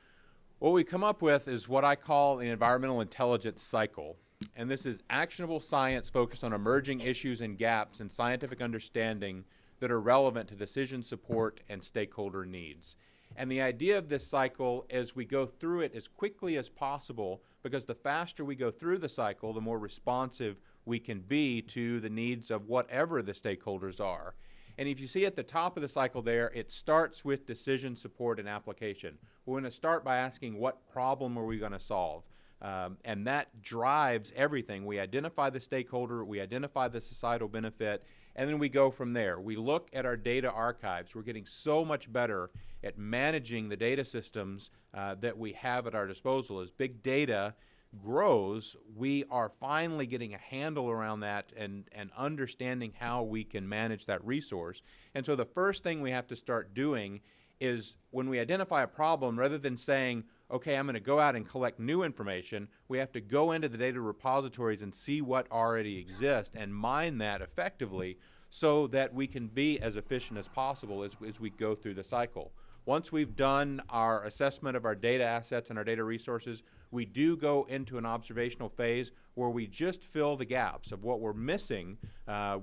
[SPEAKER 4] What we come up with is what I call an environmental intelligence cycle. And this is actionable science focused on emerging issues and gaps in scientific understanding that are relevant to decision support and stakeholder needs. And the idea of this cycle is we go through it as quickly as possible, because the faster we go through the cycle, the more responsive we can be to the needs of whatever the stakeholders are. And if you see at the top of the cycle there, it starts with decision support and application. We're going to start by asking, what problem are we going to solve? And that drives everything. We identify the stakeholder, we identify the societal benefit, and then we go from there. We look at our data archives. We're getting so much better at managing the data systems that we have at our disposal. As big data grows, we are finally getting a handle around that and understanding how we can manage that resource. And so the first thing we have to start doing is, when we identify a problem, rather than saying, okay, I'm going to go out and collect new information, we have to go into the data repositories and see what already exists and mine that effectively so that we can be as efficient as possible as we go through the cycle. Once we've done our assessment of our data assets and our data resources, we do go into an observational phase where we just fill the gaps of what we're missing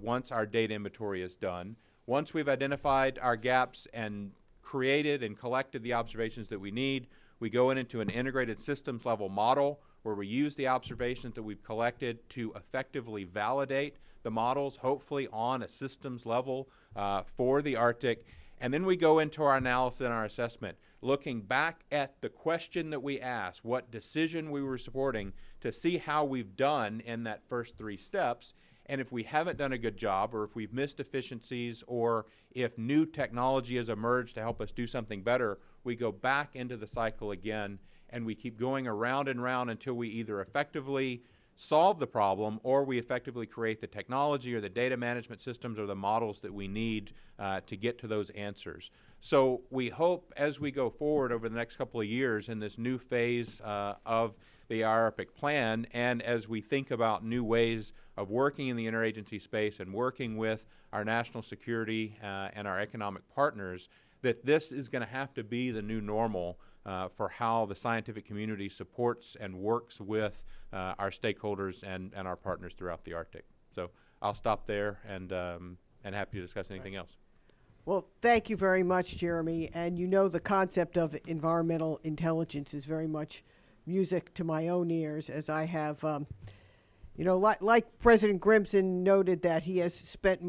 [SPEAKER 4] once our data inventory is done. Once we've identified our gaps and created and collected the observations that we need, we go into an integrated systems level model where we use the observations that we've collected to effectively validate the models, hopefully on a systems level for the Arctic. And then we go into our analysis and our assessment, looking back at the question that we asked, what decision we were supporting, to see how we've done in that first 3 steps. And if we haven't done a good job, or if we've missed efficiencies, or if new technology has emerged to help us do something better, we go back into the cycle again, and we keep going around and around until we either effectively solve the problem, or we effectively create the technology or the data management systems or the models that we need to get to those answers. So we hope, as we go forward over the next couple of years in this new phase of the IRPIC plan, and as we think about new ways of working in the interagency space and working with our national security and our economic partners, that this is going to have to be the new normal for how the scientific community supports and works with our stakeholders and our partners throughout the Arctic. So I'll stop there and happy to discuss anything else.
[SPEAKER 2] Well, thank you very much, Jeremy. And you know, the concept of environmental intelligence is very much music to my own ears, as I have, you know, like President Grimson noted, that he has spent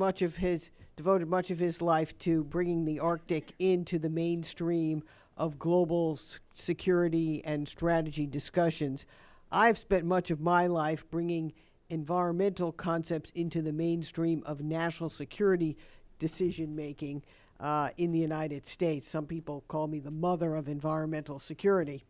[SPEAKER 2] devoted much of his life to bringing the Arctic into the mainstream of global security and strategy discussions. I've spent much of my life bringing environmental concepts into the mainstream of national security decision-making in the United States. Some people call me the mother of environmental security.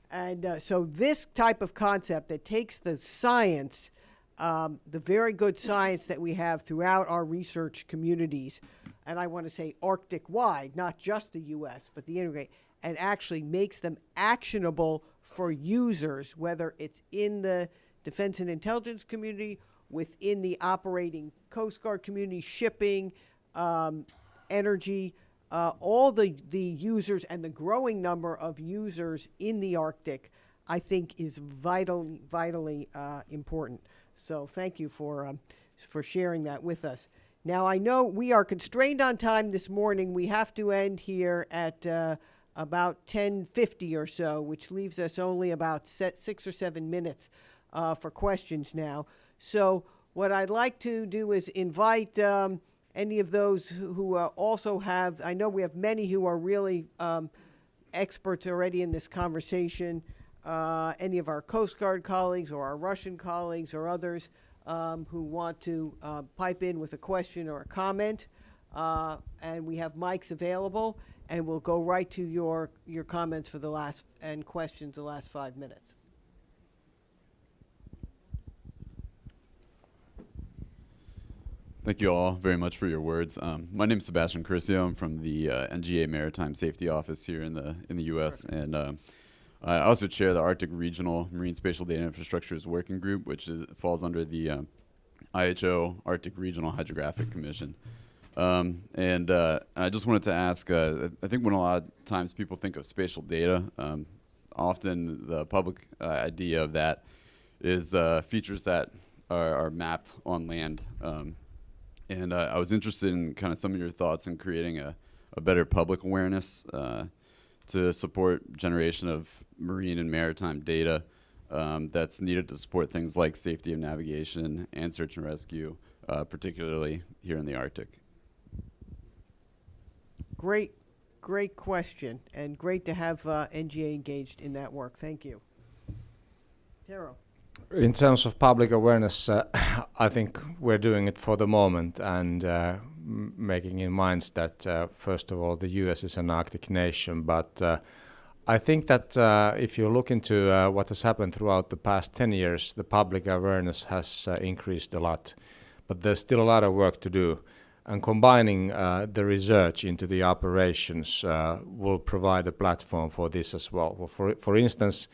[SPEAKER 2] And so this type of concept that takes the science, the very good science that we have throughout our research communities, and I want to say Arctic-wide, not just the U.S., but the integrate, and actually makes them actionable for users, whether it's in the defense and intelligence community, within the operating Coast Guard community, shipping, energy, all the users and the growing number of users in the Arctic, I think, is vitally important. So thank you for sharing that with us. Now, I know we are constrained on time this morning. We have to end here at about 10:50 or so, which leaves us only about 6 or 7 minutes for questions now. So what I'd like to do is invite any of those who also have, I know we have many who are really experts already in this conversation, any of our Coast Guard colleagues or our Russian colleagues or others who want to pipe in with a question or a comment. And we have mics available, and we'll go right to your comments for the last, and questions the last 5 minutes.
[SPEAKER 7] Thank you all very much for your words. My name is Sebastian Curcio. I'm from the NGA Maritime Safety Office here in the U.S. and I also chair the Arctic Regional Marine Spatial Data Infrastructures Working Group, which falls under the IHO Arctic Regional Hydrographic Commission. And I just wanted to ask, I think when a lot of times people think of spatial data, often the public idea of that is features that are mapped on land. And I was interested in kind of some of your thoughts in creating a better public awareness to support generation of marine and maritime data that's needed to support things like safety of navigation and search and rescue, particularly here in the Arctic.
[SPEAKER 2] Great question, and great to have NGA engaged in that work. Thank you. Tero.
[SPEAKER 3] In terms of public awareness, I think we're doing it for the moment and making in mind that, first of all, the U.S. is an Arctic nation. But I think that if you look into what has happened throughout the past 10 years, the public awareness has increased a lot. But there's still a lot of work to do. And combining the research into the operations will provide a platform for this as well. Well, for instance,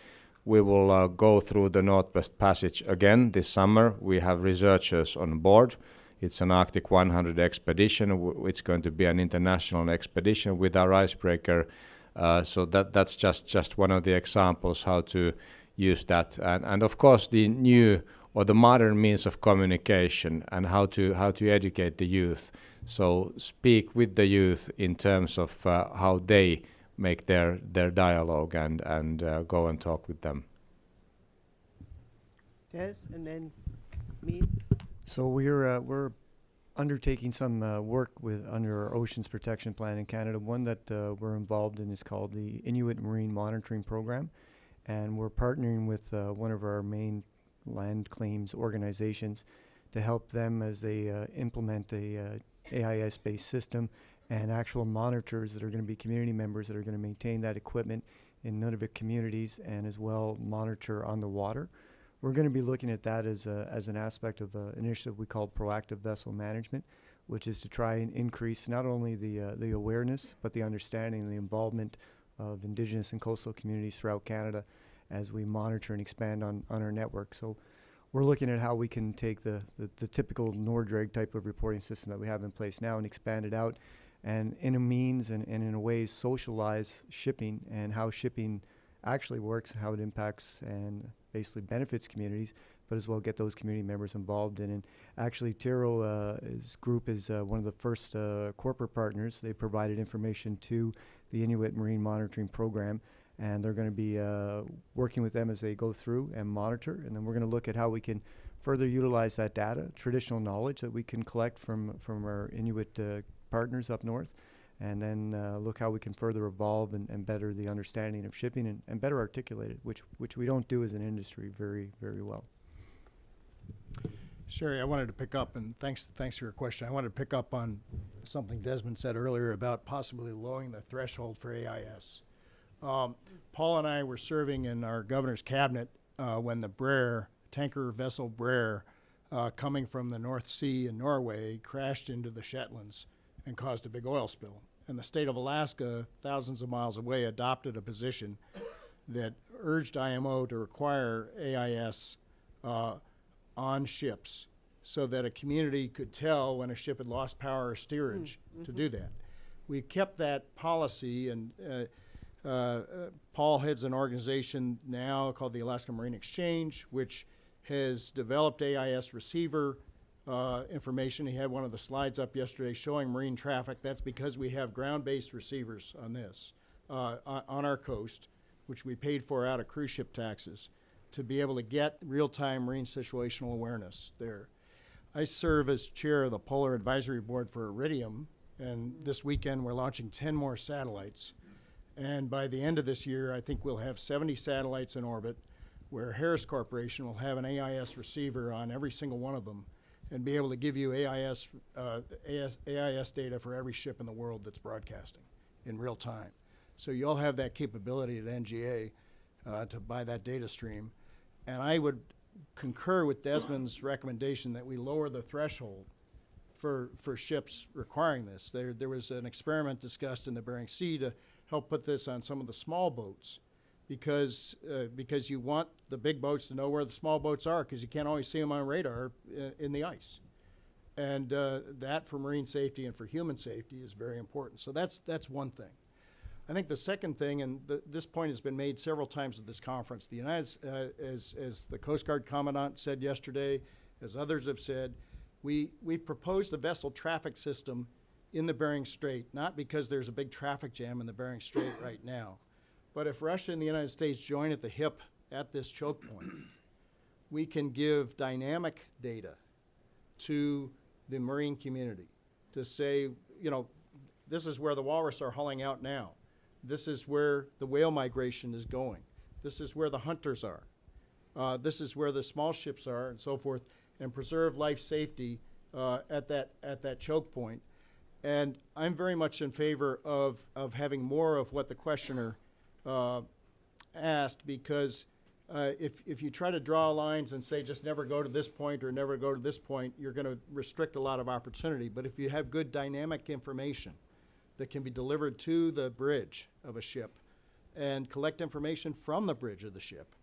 [SPEAKER 3] we will go through the Northwest Passage again this summer. We have researchers on board. It's an Arctic 100 expedition. It's going to be an international expedition with our icebreaker. So that's just one of the examples how to use that. And of course, the new or the modern means of communication and how to educate the youth. So speak with the youth in terms of how they make their dialogue and go and talk with them.
[SPEAKER 2] Des, and then me.
[SPEAKER 6] So we're undertaking some work under our Oceans Protection Plan in Canada. One that we're involved in is called the Inuit Marine Monitoring Program, and we're partnering with one of our main land claims organizations to help them as they implement a AIS-based system and actual monitors that are going to be community members that are going to maintain that equipment in Nunavut communities and as well monitor on the water. We're going to be looking at that as an aspect of an initiative we call proactive vessel management, which is to try and increase not only the awareness but the understanding and the involvement of Indigenous and coastal communities throughout Canada as we monitor and expand on our network. So we're looking at how we can take the typical NORDREG type of reporting system that we have in place now and expand it out and in a means and in a way socialize shipping and how shipping actually works, how it impacts and basically benefits communities, but as well get those community members involved in. And actually his group is one of the first corporate partners. They provided information to the Inuit Marine Monitoring Program, and they're going to be working with them as they go through and monitor. And then we're going to look at how we can further utilize that data, traditional knowledge that we can collect from our Inuit partners up north, and then look how we can further evolve and better the understanding of shipping and better articulate it, which we don't do as an industry very, very well.
[SPEAKER 5] Sherry, I wanted to pick up, and thanks for your question. I wanted to pick up on something Desmond said earlier about possibly lowering the threshold for AIS. Paul and I were serving in our governor's cabinet when the Brer, tanker vessel Brer, coming from the North Sea in Norway, crashed into the Shetlands and caused a big oil spill. And the state of Alaska, thousands of miles away, adopted a position that urged IMO to require AIS on ships so that a community could tell when a ship had lost power or steerage to do that. We kept that policy, and Paul heads an organization now called the Alaska Marine Exchange, which has developed AIS receiver information. He had one of the slides up yesterday showing marine traffic. That's because we have ground-based receivers on this, on our coast, which we paid for out of cruise ship taxes, to be able to get real-time marine situational awareness there. I serve as chair of the Polar Advisory Board for Iridium, and this weekend we're launching 10 more satellites. And by the end of this year, I think we'll have 70 satellites in orbit, where Harris Corporation will have an AIS receiver on every single one of them and be able to give you AIS data for every ship in the world that's broadcasting in real time. So you'll have that capability at NGA to buy that data stream. And I would concur with Desmond's recommendation that we lower the threshold for ships requiring this. There was an experiment discussed in the Bering Sea to help put this on some of the small boats, because you want the big boats to know where the small boats are, because you can't always see them on radar in the ice. And that for marine safety and for human safety is very important. So that's one thing. I think the second thing, and this point has been made several times at this conference, the as the Coast Guard Commandant said yesterday, as others have said, we've proposed a vessel traffic system in the Bering Strait, not because there's a big traffic jam in the Bering Strait right now, but if Russia and the United States join at the hip at this choke point, we can give dynamic data to the marine community to say, you know, this is where the walrus are hauling out now. This is where the whale migration is going. This is where the hunters are. This is where the small ships are, and so forth, and preserve life safety at that choke point. And I'm very much in favor of having more of what the questioner asked, because if you try to draw lines and say just never go to this point or never go to this point, you're going to restrict a lot of opportunity. But if you have good dynamic information that can be delivered to the bridge of a ship and collect information from the bridge of the ship,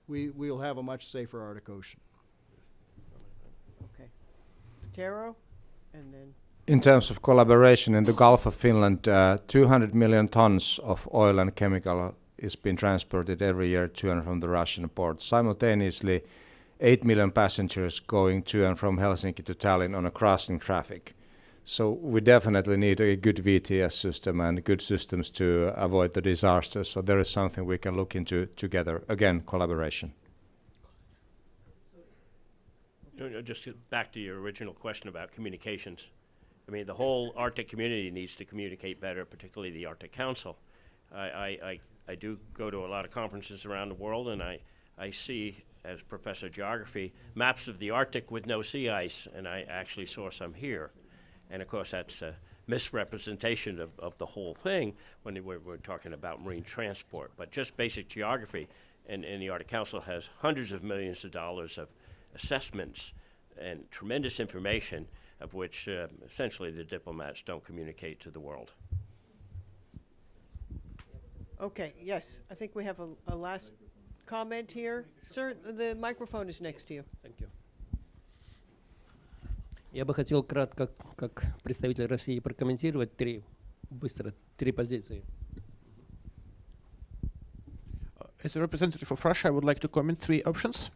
[SPEAKER 5] we'll have a much safer Arctic Ocean.
[SPEAKER 2] Okay. Tero, and then.
[SPEAKER 3] In terms of collaboration in the Gulf of Finland, 200 million tons of oil and chemical is being transported every year to and from the Russian ports. Simultaneously, 8 million passengers going to and from Helsinki to Tallinn on a crossing traffic. So we definitely need a good VTS system and good systems to avoid the disasters. So there is something we can look into together. Again, collaboration.
[SPEAKER 1] Just back to your original question about communications. I mean, the whole Arctic community needs to communicate better, particularly the Arctic Council. I do go to a lot of conferences around the world, and I see, as professor of geography, maps of the Arctic with no sea ice, and I actually saw some here. And of course, that's a misrepresentation of the whole thing when we're talking about marine transport. But just basic geography, and the Arctic Council has hundreds of millions of dollars of assessments and tremendous information, of which essentially the diplomats don't communicate to the world.
[SPEAKER 2] Okay, yes, I think we have a last comment here. Sir, the microphone is next to you.
[SPEAKER 8] Thank you. Я бы хотел кратко, как представитель России, прокомментировать три позиции.
[SPEAKER 9] As a representative of Russia, I would like to comment 3 options.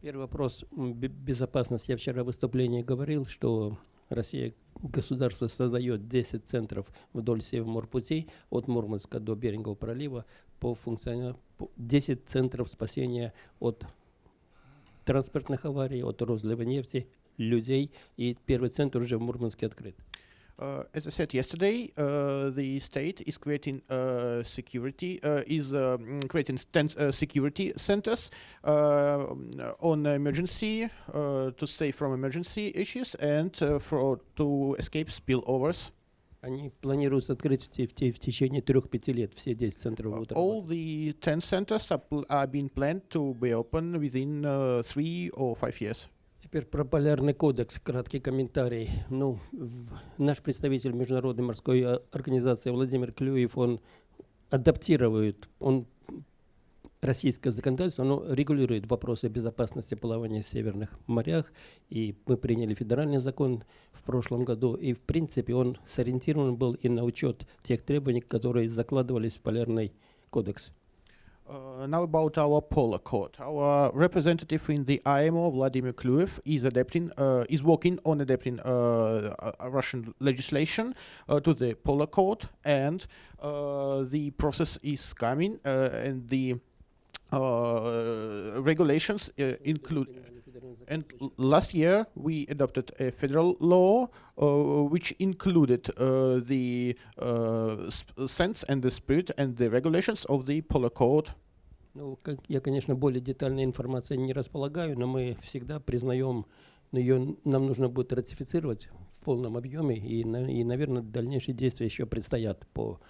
[SPEAKER 8] Первый вопрос — безопасность. Я вчера в выступлении говорил, что Россия, государство, создает 10 центров вдоль Североморпутей от Мурманска до Берингового пролива по функционированию, 10 центров спасения от транспортных аварий, от розлива нефти, людей, и первый центр уже в Мурманске открыт.
[SPEAKER 9] As I said yesterday, the state is creating creating security centers on emergency to save from emergency issues and to escape spillovers.
[SPEAKER 8] Они планируют открыть в течение 3-5 лет все 10 центров.
[SPEAKER 9] All the 10 centers are being planned to be open within 3 or 5 years.
[SPEAKER 8] Теперь про полярный кодекс, краткий комментарий. Ну, наш представитель Международной морской организации Владимир Клюев, он адаптирует, российское законодательство, оно регулирует вопросы безопасности плавания в северных морях, и мы приняли федеральный закон в прошлом году, и в принципе он сориентирован был и на учет тех требований, которые закладывались в полярный кодекс.
[SPEAKER 9] Now about our polar code. Our representative in the IMO, Vladimir Klyev, is working on adapting Russian legislation to the polar code, and the process is coming, and the regulations include. And last year we adopted a federal law which included the sense and the spirit and the regulations of the polar code.
[SPEAKER 8] Ну, я, конечно, более детальной информацией не располагаю, но мы всегда признаем, но ее нам нужно будет ратифицировать в полном объеме, и наверное, дальнейшие действия еще предстоят по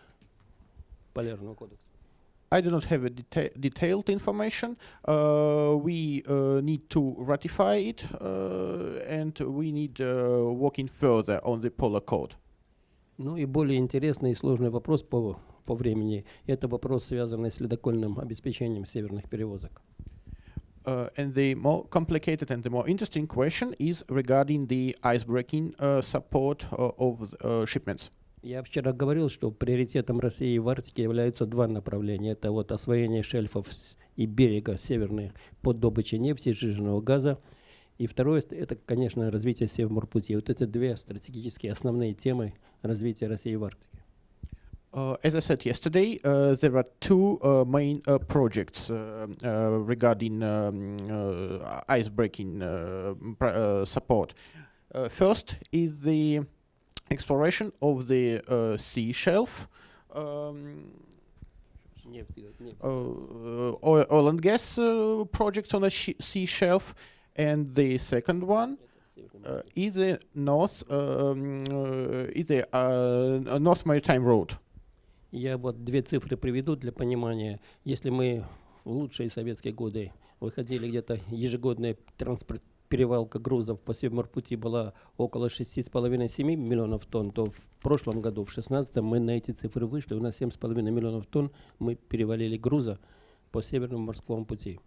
[SPEAKER 8] полярному кодексу.
[SPEAKER 9] I do not have a detailed information. We need to ratify it, and we need working further on the Polar Code.
[SPEAKER 8] Ну и более интересный и сложный вопрос по времени – это вопрос, связанный с ледокольным обеспечением северных перевозок.
[SPEAKER 9] And the more complicated and the more interesting question is regarding the icebreaking support of shipments.
[SPEAKER 8] Я вчера говорил, что приоритетом России в Арктике являются два направления. Это вот освоение шельфов и берега северных под добычей нефти и жиженного газа. И второе – это, конечно, развитие Севморпути. Вот эти две стратегические основные темы развития России в Арктике.
[SPEAKER 9] As I said yesterday, there are two main projects regarding icebreaking support. First is the exploration of the sea shelf, oil and gas projects on the sea shelf, and the second one is the North Maritime Road.
[SPEAKER 8] Я вот две цифры приведу для понимания. Если мы в лучшие советские годы выходили где-то ежегодная перевалка грузов по Севморпути была около 6,5-7 миллионов тонн, то в прошлом году, в 2016, мы на эти цифры вышли. У нас 7,5 миллионов тонн мы перевалили груза по Северному морскому пути.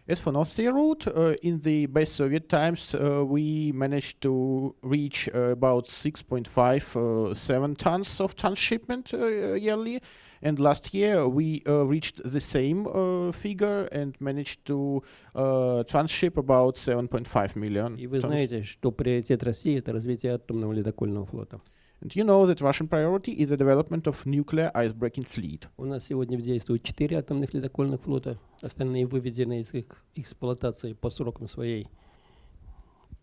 [SPEAKER 9] As for North Sea route, in the best Soviet times, we managed to reach about 6.57 tons of transshipment yearly. And last year, we reached the same figure and managed to transship about 7.5 million
[SPEAKER 8] И вы
[SPEAKER 9] tons.
[SPEAKER 8] знаете, что приоритет России – это развитие атомного ледокольного флота.
[SPEAKER 9] And you know that Russian priority is the development of nuclear icebreaking fleet.
[SPEAKER 8] У нас сегодня действует 4 атомных ледокольных флота, остальные выведены из их эксплуатации по срокам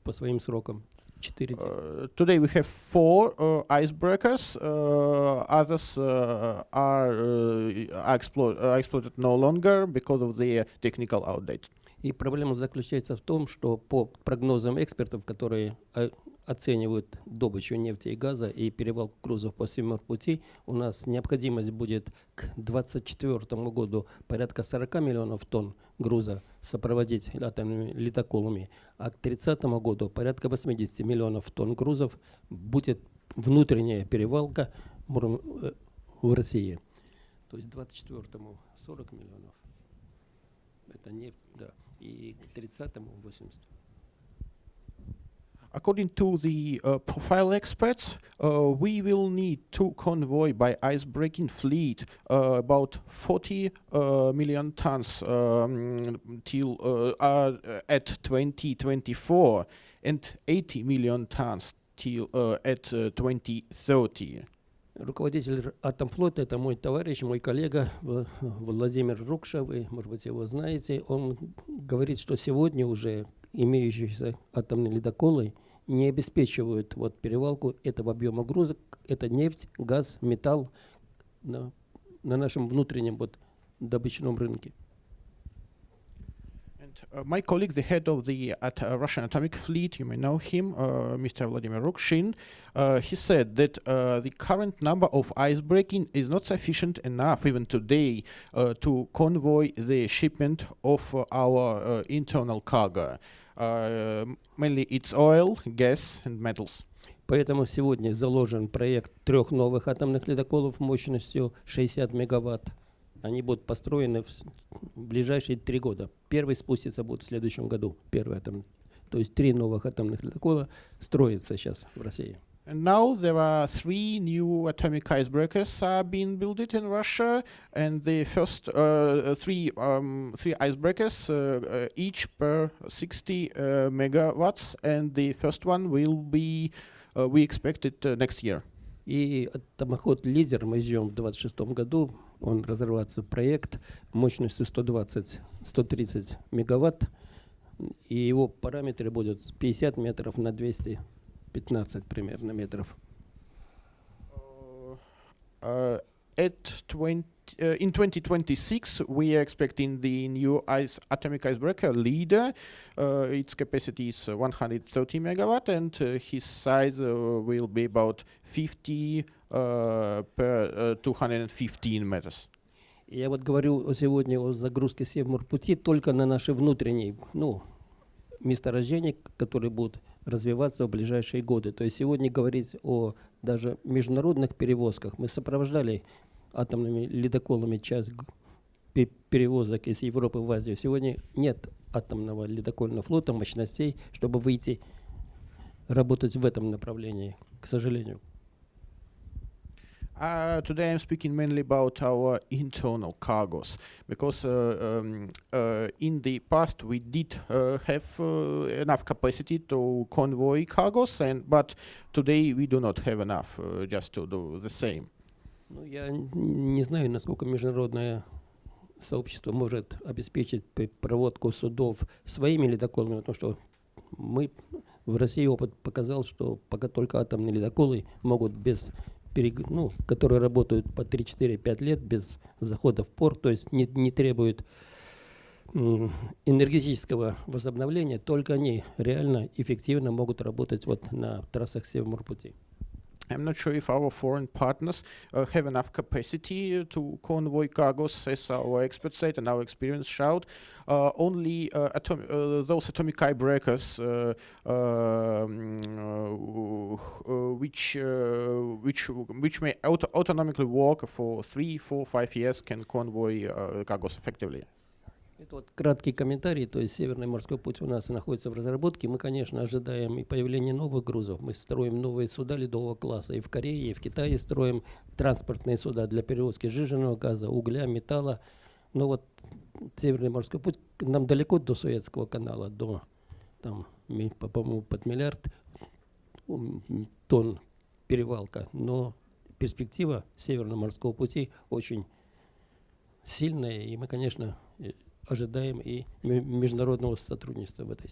[SPEAKER 8] по своим срокам. 4.
[SPEAKER 9] Today we have 4 icebreakers. Others are exploited no longer because of their technical outdate.
[SPEAKER 8] И проблема заключается в том, что по прогнозам экспертов, которые оценивают добычу нефти и газа и перевалку грузов по Севморпути, у нас необходимость будет к 2024 году порядка 40 миллионов тонн груза сопроводить атомными ледоколами, а к 2030 году порядка 80 миллионов тонн грузов будет внутренняя перевалка в России. То есть к 2024 40 миллионов. Это нефть, да. И к 30-му 80.
[SPEAKER 9] According to the profile experts, we will need to convoy by icebreaking fleet about 40 million tons till at 2024 and 80 million tons till at 2030.
[SPEAKER 8] Руководитель Атомфлота – это мой товарищ, мой коллега Владимир Рукша, вы, может быть, его знаете. Он говорит, что сегодня уже имеющиеся атомные ледоколы не обеспечивают перевалку этого объема груза. Это нефть, газ, металл на нашем внутреннем добычном рынке.
[SPEAKER 9] My colleague, the head of the Russian atomic fleet, you may know him, Mr. Vladimir Rukshin, he said that the current number of icebreaking is not sufficient enough even today to convoy the shipment of our internal cargo. Mainly it's oil, gas and metals.
[SPEAKER 8] Поэтому сегодня заложен проект 3 новых атомных ледоколов мощностью 60 мегаватт. Они будут построены в ближайшие 3 года. Первый спустится будет в следующем году. Первый атомный. То есть 3 новых атомных ледокола строятся сейчас в России.
[SPEAKER 9] And now there are 3 new atomic icebreakers being built in Russia, and the first 3 icebreakers each per 60 megawatts, and the first one will be we expect it next year.
[SPEAKER 8] И атомоход «Лидер» мы ждем в 2026 году. Он разрабатывается проект мощностью 130 мегаватт. И его параметры будут 50 метров на 215 примерно метров.
[SPEAKER 9] In 2026, we are expecting the new atomic icebreaker Leader. Its capacity is 130 megawatt, and his size will be about 50 per 215 meters.
[SPEAKER 8] Я вот говорю сегодня о загрузке Севморпути только на наши внутренние, месторождения, которые будут развиваться в ближайшие годы. То есть сегодня говорить о даже международных перевозках. Мы сопровождали атомными ледоколами часть перевозок из Европы в Азию. Сегодня нет атомного ледокольного флота, мощностей, чтобы выйти работать в этом направлении, к сожалению.
[SPEAKER 9] Today I'm speaking mainly about our internal cargos, because in the past we did have enough capacity to convoy cargos, but today we do not have enough just to do the same.
[SPEAKER 8] Я не знаю, насколько международное сообщество может обеспечить проводку судов своими ледоколами, потому что мы в России опыт показал, что пока только атомные ледоколы могут которые работают по 3-4-5 лет без захода в порт, то есть не требуют энергетического возобновления, только они реально эффективно могут работать на трассах Севморпути.
[SPEAKER 9] I'm not sure if our foreign partners have enough capacity to convoy cargos, as our experts said and our experience showed. Only those atomic icebreakers which may autonomically work for 3, 4, 5 years can convoy cargos effectively.
[SPEAKER 8] Это вот краткий комментарий, то есть Северный морской путь у нас находится в разработке. Мы, конечно, ожидаем и появления новых грузов. Мы строим новые суда ледового класса и в Корее, и в Китае строим транспортные суда для перевозки сжиженного газа, угля, металла. Но вот Северный морской путь нам далеко до Суэцкого канала, по-моему, под 1 миллиард тонн перевалка. Но перспектива Северного морского пути очень сильная, и мы, конечно, ожидаем и международного сотрудничества в этой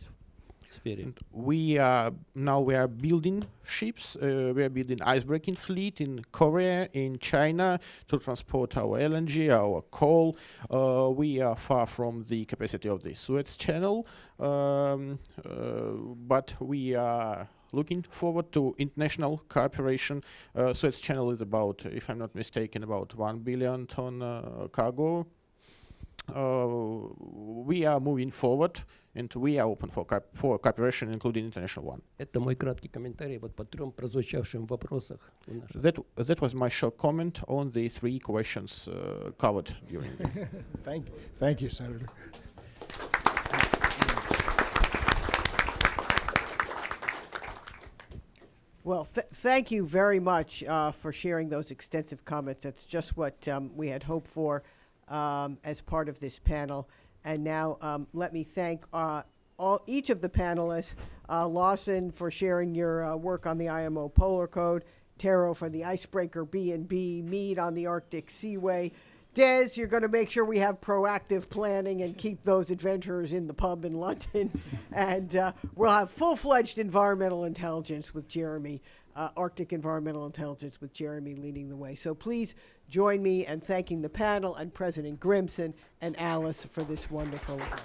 [SPEAKER 8] сфере.
[SPEAKER 9] We are building ships. We are building icebreaking fleet in Korea, in China, to transport our LNG, our coal. We are far from the capacity of the Suez Channel, but we are looking forward to international cooperation. Suez Channel is about, if I'm not mistaken, about 1 billion ton cargo. We are moving forward, and we are open for cooperation, including international one.
[SPEAKER 8] Это мой краткий комментарий по 3 прозвучавшим вопросах.
[SPEAKER 9] That was my short comment on the 3 questions covered during.
[SPEAKER 5] Thank you, Senator.
[SPEAKER 2] Well, thank you very much for sharing those extensive comments. That's just what we had hoped for as part of this panel. And now let me thank each of the panelists, Lawson for sharing your work on the IMO Polar Code, Taro for the icebreaker B&B, Mead on the Arctic Seaway. Des, you're going to make sure we have proactive planning and keep those adventurers in the pub in London. And we'll have full-fledged environmental intelligence with Jeremy, Arctic environmental intelligence with Jeremy leading the way. So please join me in thanking the panel and President Grimson and Alice for this wonderful event.